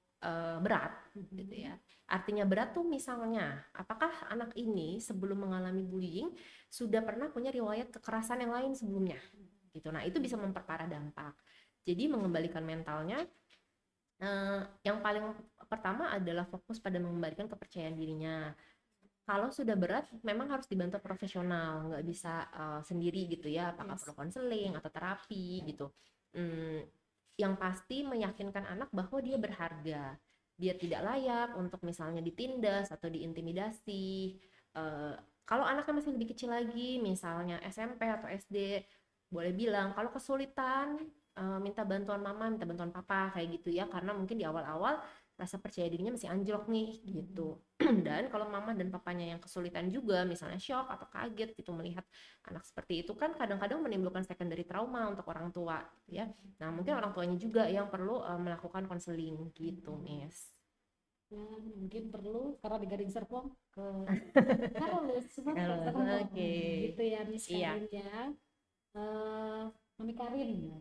berat gitu ya. Artinya berat tuh misalnya, apakah anak ini sebelum mengalami bullying sudah pernah punya riwayat kekerasan yang lain sebelumnya gitu. Nah itu bisa memperparah dampak. Jadi mengembalikan mentalnya, yang paling pertama adalah fokus pada mengembalikan kepercayaan dirinya. Kalau sudah berat memang harus dibantu profesional, nggak bisa sendiri gitu ya, apakah perlu konseling atau terapi gitu. Yang pasti meyakinkan anak bahwa dia berharga, dia tidak layak untuk misalnya ditindas atau diintimidasi. Kalau anaknya masih lebih kecil lagi, misalnya SMP atau SD, boleh bilang kalau kesulitan minta bantuan mama, minta bantuan papa kayak gitu ya, karena mungkin di awal-awal rasa percaya dirinya masih anjlok nih gitu. Dan kalau mama dan papanya yang kesulitan juga, misalnya shock atau kaget gitu melihat anak seperti itu, kan kadang-kadang menimbulkan secondary trauma untuk orang tua ya. Nah mungkin orang tuanya juga yang perlu melakukan konseling gitu, Miss.
Mungkin perlu, karena di Gading Serpong ke Carolus gitu ya, Miss Karin ya. Mami Karin.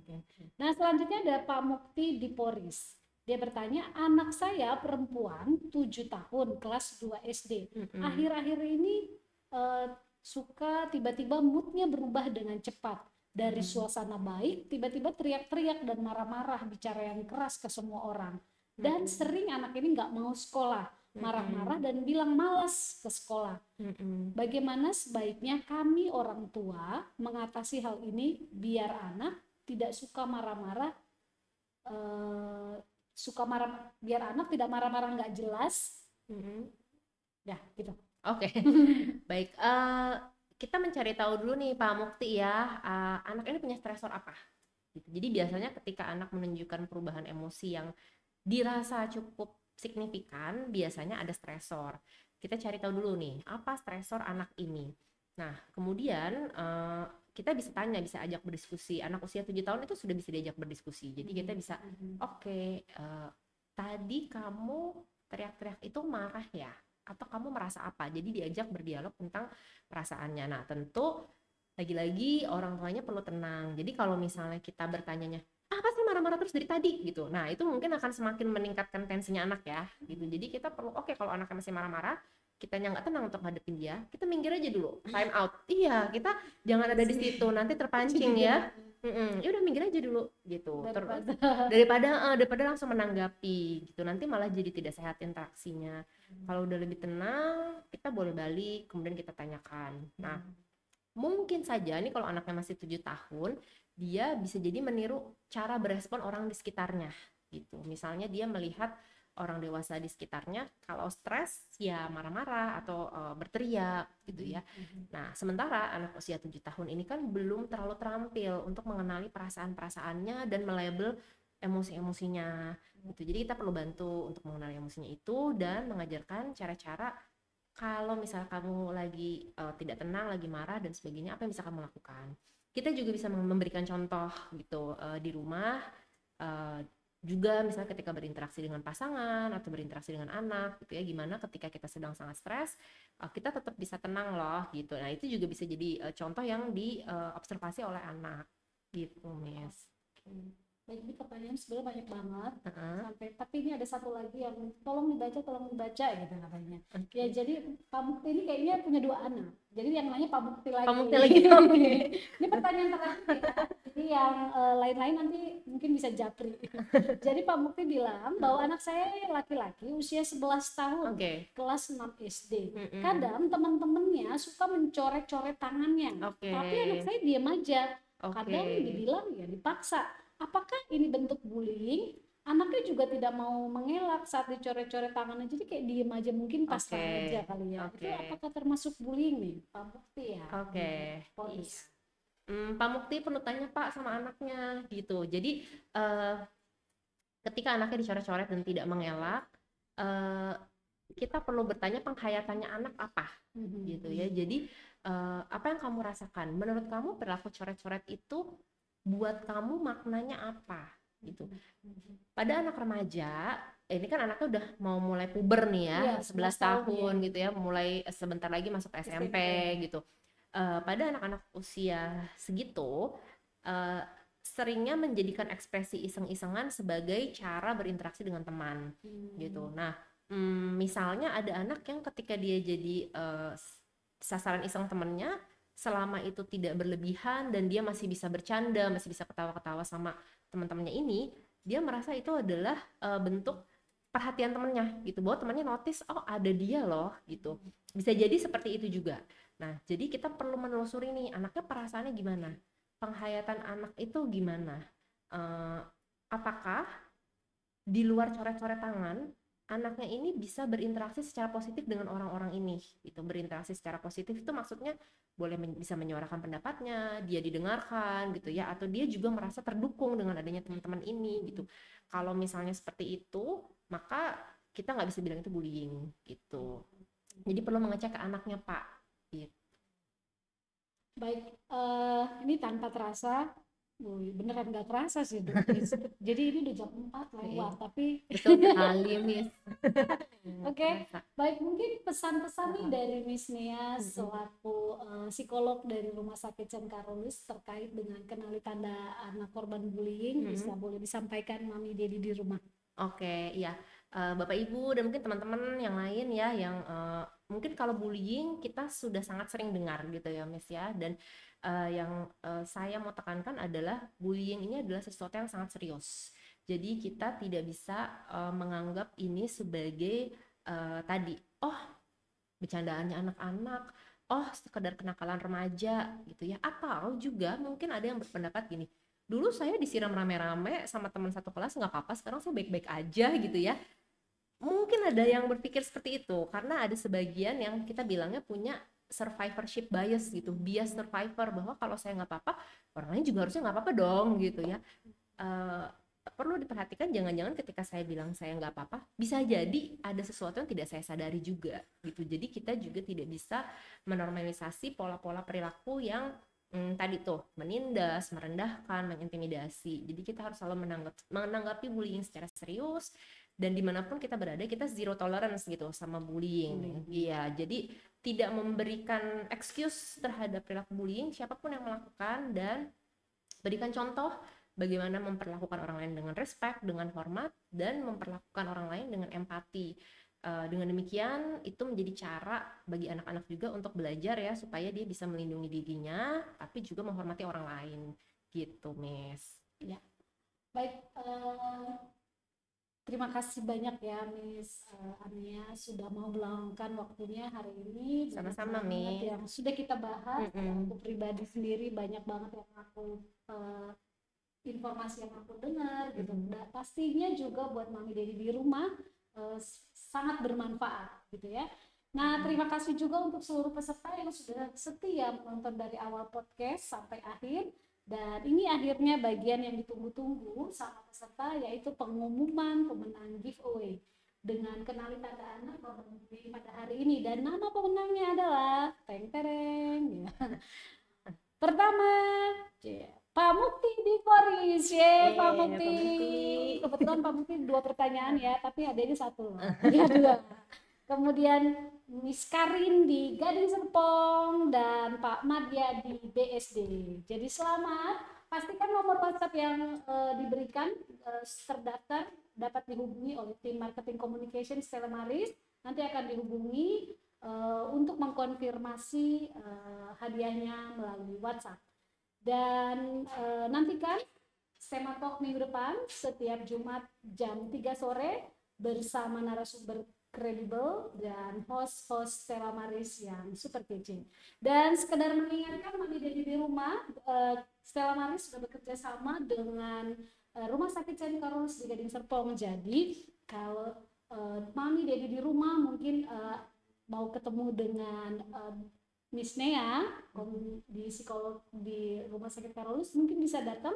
Nah selanjutnya ada Pak Mukti di Poris. Dia bertanya, anak saya perempuan 7 tahun, kelas 2 SD. Akhir-akhir ini suka tiba-tiba moodnya berubah dengan cepat. Dari suasana baik, tiba-tiba teriak-teriak dan marah-marah, bicara yang keras ke semua orang. Dan sering anak ini nggak mau sekolah. marah-marah dan bilang malas ke sekolah. Bagaimana sebaiknya kami orang tua mengatasi hal ini biar anak tidak suka marah-marah, biar anak tidak marah-marah nggak jelas. Ya, gitu.
Oke. Baik. Kita mencari tahu dulu nih Pak Mukti ya, anak ini punya stresor apa? Gitu. Jadi biasanya ketika anak menunjukkan perubahan emosi yang dirasa cukup signifikan, biasanya ada stresor. Kita cari tahu dulu nih, apa stresor anak ini. Nah, kemudian kita bisa tanya, bisa ajak berdiskusi. Anak usia 7 tahun itu sudah bisa diajak berdiskusi. Jadi kita bisa, oke, tadi kamu teriak-teriak itu marah ya? Atau kamu merasa apa? Jadi diajak berdialog tentang perasaannya. Nah, tentu lagi-lagi orang tuanya perlu tenang. Jadi kalau misalnya kita bertanyanya, apa sih marah-marah terus dari tadi gitu. Nah, itu mungkin akan semakin meningkatkan tensinya anak ya gitu. Jadi kita perlu, oke, kalau anaknya masih marah-marah, kitanya nggak tenang untuk ngadepin dia, kita minggir aja dulu, time out. Iya, kita jangan ada di situ, nanti terpancing ya. Ya udah minggir aja dulu gitu. Daripada langsung menanggapi gitu, nanti malah jadi tidak sehat interaksinya. Kalau udah lebih tenang, kita boleh balik, kemudian kita tanyakan. Nah, mungkin saja nih kalau anaknya masih 7 tahun, dia bisa jadi meniru cara berespon orang di sekitarnya gitu. Misalnya dia melihat orang dewasa di sekitarnya kalau stres ya marah-marah atau berteriak gitu ya. Nah, sementara anak usia 7 tahun ini kan belum terlalu terampil untuk mengenali perasaan-perasaannya dan melabel emosi-emosinya gitu. Jadi kita perlu bantu untuk mengenali emosinya itu dan mengajarkan cara-cara kalau misalnya kamu lagi tidak tenang, lagi marah dan sebagainya, apa yang bisa kamu lakukan. Kita juga bisa memberikan contoh gitu di rumah, juga misalnya ketika berinteraksi dengan pasangan atau berinteraksi dengan anak gitu ya, gimana ketika kita sedang sangat stres, kita tetap bisa tenang loh gitu. Nah, itu juga bisa jadi contoh yang diobservasi oleh anak gitu, Miss.
Baik, ini pertanyaan sebenarnya banyak banget. Sampai, tapi ini ada satu lagi yang tolong dibaca gitu katanya. Ya, jadi Pak Mukti ini kayaknya punya 2 anak. Jadi yang namanya Pak Mukti lagi. Ini pertanyaan terakhir ya. Jadi yang lain-lain nanti mungkin bisa japri. Jadi Pak Mukti bilang bahwa anak saya laki-laki usia 11 tahun, kelas 6 SD. Kadang teman-temannya suka mencoret-coret tangannya. Tapi anak saya diam aja. Kadang dibilang ya dipaksa. Apakah ini bentuk bullying? Anaknya juga tidak mau mengelak saat dicoret-coret tangannya, jadi kayak diem aja, mungkin pasrah aja kali ya. Itu apakah termasuk bullying nih, Pak Mukti ya?
Pak Mukti perlu tanya Pak sama anaknya gitu. Jadi ketika anaknya dicoret-coret dan tidak mengelak, kita perlu bertanya penghayatannya anak apa gitu ya. Jadi apa yang kamu rasakan? Menurut kamu perilaku coret-coret itu buat kamu maknanya apa gitu. Pada anak remaja, ini kan anaknya udah mau mulai puber nih ya, 11 tahun gitu ya, mulai sebentar lagi masuk SMP gitu. Pada anak-anak usia segitu, seringnya menjadikan ekspresi iseng-isengan sebagai cara berinteraksi dengan teman gitu. Nah, misalnya ada anak yang ketika dia jadi sasaran iseng temennya, selama itu tidak berlebihan dan dia masih bisa bercanda, masih bisa ketawa-ketawa sama teman-temannya ini, dia merasa itu adalah bentuk perhatian temannya gitu, bahwa temannya notice, oh ada dia loh gitu. Bisa jadi seperti itu juga. Nah, jadi kita perlu menelusuri nih, anaknya perasaannya gimana, penghayatan anak itu gimana, apakah di luar coret-coret tangan anaknya ini bisa berinteraksi secara positif dengan orang-orang ini gitu. Berinteraksi secara positif itu maksudnya boleh bisa menyuarakan pendapatnya, dia didengarkan gitu ya, atau dia juga merasa terdukung dengan adanya teman-teman ini gitu. Kalau misalnya seperti itu, maka kita nggak bisa bilang itu bullying gitu. Jadi perlu mengecek ke anaknya Pak gitu.
Baik, ini tanpa terasa, beneran nggak kerasa sih jadi ini udah jam 4 lewat, tapi
betul sekali Miss.
Oke, baik, mungkin pesan-pesan nih dari Miss Nia selaku psikolog dari Rumah Sakit St. Carolus terkait dengan kenali tanda anak korban bullying, bisa boleh disampaikan Mami Dedi di rumah.
Oke, iya. Bapak Ibu dan mungkin teman-teman yang lain ya, yang mungkin kalau bullying kita sudah sangat sering dengar gitu ya Miss ya, dan yang saya mau tekankan adalah bullying ini adalah sesuatu yang sangat serius. Jadi kita tidak bisa menganggap ini sebagai tadi, oh bercandaannya anak-anak, oh sekedar kenakalan remaja gitu ya. Atau juga mungkin ada yang berpendapat gini, dulu saya disiram rame-rame sama teman satu kelas nggak apa-apa, sekarang saya baik-baik aja gitu ya. Mungkin ada yang berpikir seperti itu karena ada sebagian yang kita bilangnya punya survivorship bias gitu, bias survivor, bahwa kalau saya nggak apa-apa orang lain juga harusnya nggak apa-apa dong gitu ya. Eh, Perlu diperhatikan, jangan-jangan ketika saya bilang saya nggak apa-apa bisa jadi ada sesuatu yang tidak saya sadari juga gitu. Jadi kita juga tidak bisa menormalisasi pola-pola perilaku yang tadi tuh menindas, merendahkan, mengintimidasi. Jadi kita harus selalu menanggapi bullying secara serius, dan dimanapun kita berada kita zero tolerance gitu sama bullying. Iya, jadi tidak memberikan excuse terhadap perilaku bullying siapapun yang melakukan, dan berikan contoh bagaimana memperlakukan orang lain dengan respect, dengan hormat, dan memperlakukan orang lain dengan empati. Dengan demikian itu menjadi cara bagi anak-anak juga untuk belajar ya, supaya dia bisa melindungi dirinya tapi juga menghormati orang lain gitu, Miss.
Ya, baik. Terima kasih banyak ya Miss Ania sudah mau meluangkan waktunya hari ini.
Sama-sama, Miss.
Yang sudah kita bahas. Aku pribadi sendiri banyak banget yang aku informasi yang aku dengar gitu. Dan pastinya juga buat Mami Dedi di rumah sangat bermanfaat gitu ya. Nah, terima kasih juga untuk seluruh peserta yang sudah setia menonton dari awal podcast sampai akhir. Dan ini akhirnya bagian yang ditunggu-tunggu sama peserta, yaitu pengumuman pemenang giveaway dengan kenali tanda anak pada hari ini. Dan nama pemenangnya adalah teng-tereng ya. Pertama, Pak Mukti di Foris. Pak Mukti. Kebetulan Pak Mukti 2 pertanyaan ya, tapi adanya 1. Ya 2. Kemudian Miss Karin di Gading Serpong dan Pak Madya di BSD. Jadi selamat. Pastikan nomor WhatsApp yang diberikan terdaftar dapat dihubungi oleh tim marketing communication Stella Maris. Nanti akan dihubungi untuk mengkonfirmasi hadiahnya melalui WhatsApp. Dan nantikan Stema Talk minggu depan setiap Jumat jam 3 sore bersama narasumber kredibel dan host-host Stella Maris yang super kece. Dan sekedar mengingatkan Mami Dedi di rumah, Stella Maris sudah bekerja sama dengan Rumah Sakit St. Carolus di Gading Serpong. Jadi kalau Mami Dedi di rumah mungkin mau ketemu dengan Miss Nea di psikolog di Rumah Sakit Carolus, mungkin bisa datang.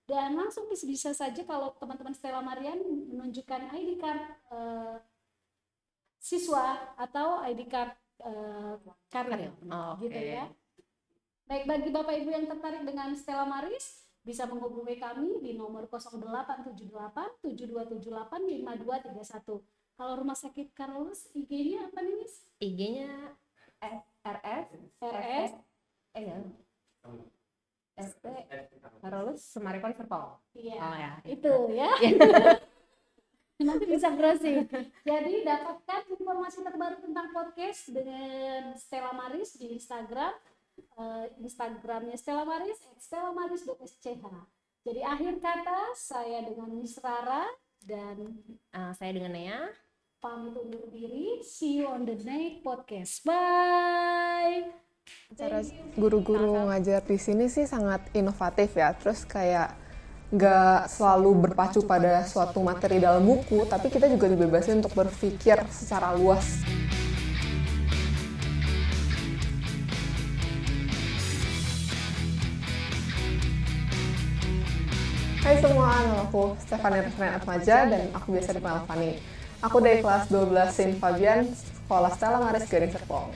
Dan langsung bisa saja kalau teman-teman Stella Marian menunjukkan ID card siswa atau ID card karir gitu ya. Baik, bagi Bapak Ibu yang tertarik dengan Stella Maris bisa menghubungi kami di nomor 0878 7278 5231. Kalau Rumah Sakit Carolus IG-nya apa nih, Miss?
IG-nya RS ST Carolus Sumarekon Serpong.
Iya.
Oh ya.
Itu ya. Nanti bisa browsing. Jadi dapatkan informasi terbaru tentang podcast dengan Stella Maris di Instagram. Instagramnya Stella Maris @stellamaris.sch. Jadi akhir kata saya dengan Miss Rara dan
saya dengan Nea
pamit undur diri. See you on the next podcast. Bye.
Cara guru-guru ngajar di sini sih sangat inovatif ya. Terus kayak nggak selalu berpacu pada suatu materi dalam buku, tapi kita juga dibebasin untuk berpikir secara luas. Hai semua, nama aku Stefania Atmaja dan aku biasa dipanggil Fani. Aku dari kelas 12 Saint Fabian, Sekolah Stella Maris Gading Serpong.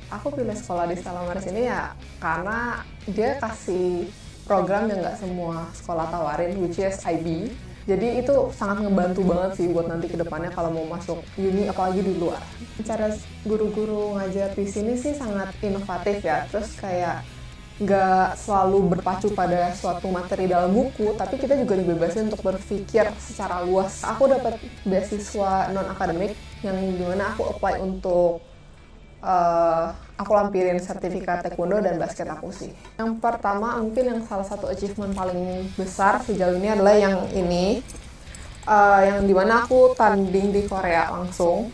Aku pilih sekolah di Stella Maris ini ya karena dia kasih program yang nggak semua sekolah tawarin, which is IB. Jadi itu sangat ngebantu banget sih buat nanti kedepannya kalau mau masuk uni apalagi di luar. Cara guru-guru ngajar di sini sih sangat inovatif ya. Terus kayak nggak selalu berpacu pada suatu materi dalam buku, tapi kita juga dibebasin untuk berpikir secara luas. Aku dapat beasiswa non-akademik yang dimana aku apply untuk aku lampirin sertifikat taekwondo dan basket aku sih. Yang pertama mungkin yang salah satu achievement paling besar sejauh ini adalah yang ini, yang dimana aku tanding di Korea langsung.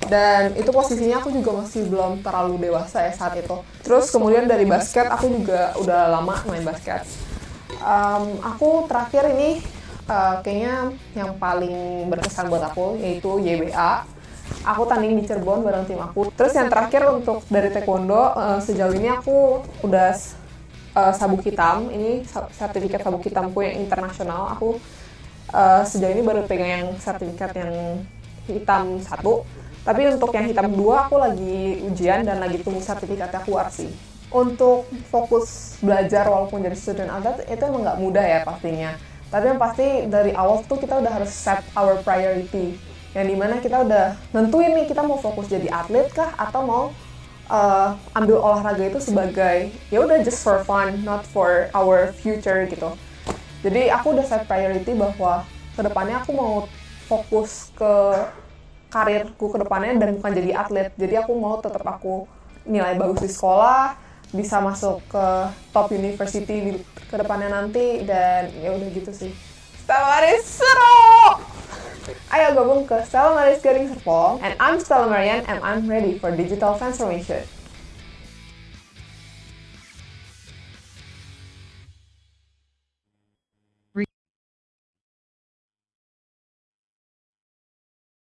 Dan itu posisinya aku juga masih belum terlalu dewasa ya saat itu. Terus kemudian dari basket, aku juga udah lama main basket. Aku terakhir ini kayaknya yang paling berkesan buat aku yaitu YBA. Aku tanding di Cirebon bareng tim aku. Terus yang terakhir untuk dari taekwondo, sejauh ini aku udah sabuk hitam. Ini sertifikat sabuk hitamku yang internasional. Aku sejauh ini baru pegang yang sertifikat yang hitam 1. Tapi untuk yang hitam 2 aku lagi ujian dan lagi tunggu sertifikatnya keluar sih. Untuk fokus belajar walaupun jadi student athlete itu emang nggak mudah ya pastinya. Tapi yang pasti dari awal tuh kita udah harus set our priority. Yang dimana kita udah nentuin nih kita mau fokus jadi atlet kah atau mau ambil olahraga itu sebagai ya udah just for fun, not for our future gitu. Jadi aku udah set priority bahwa kedepannya aku mau fokus ke karirku kedepannya dan bukan jadi atlet. Jadi aku mau tetap aku nilai bagus di sekolah, bisa masuk ke top university di kedepannya nanti, dan ya udah gitu sih. Stella Maris seru! Ayo gabung ke Stella Maris Gading Serpong, and I'm Stella Marian and I'm ready for digital transformation.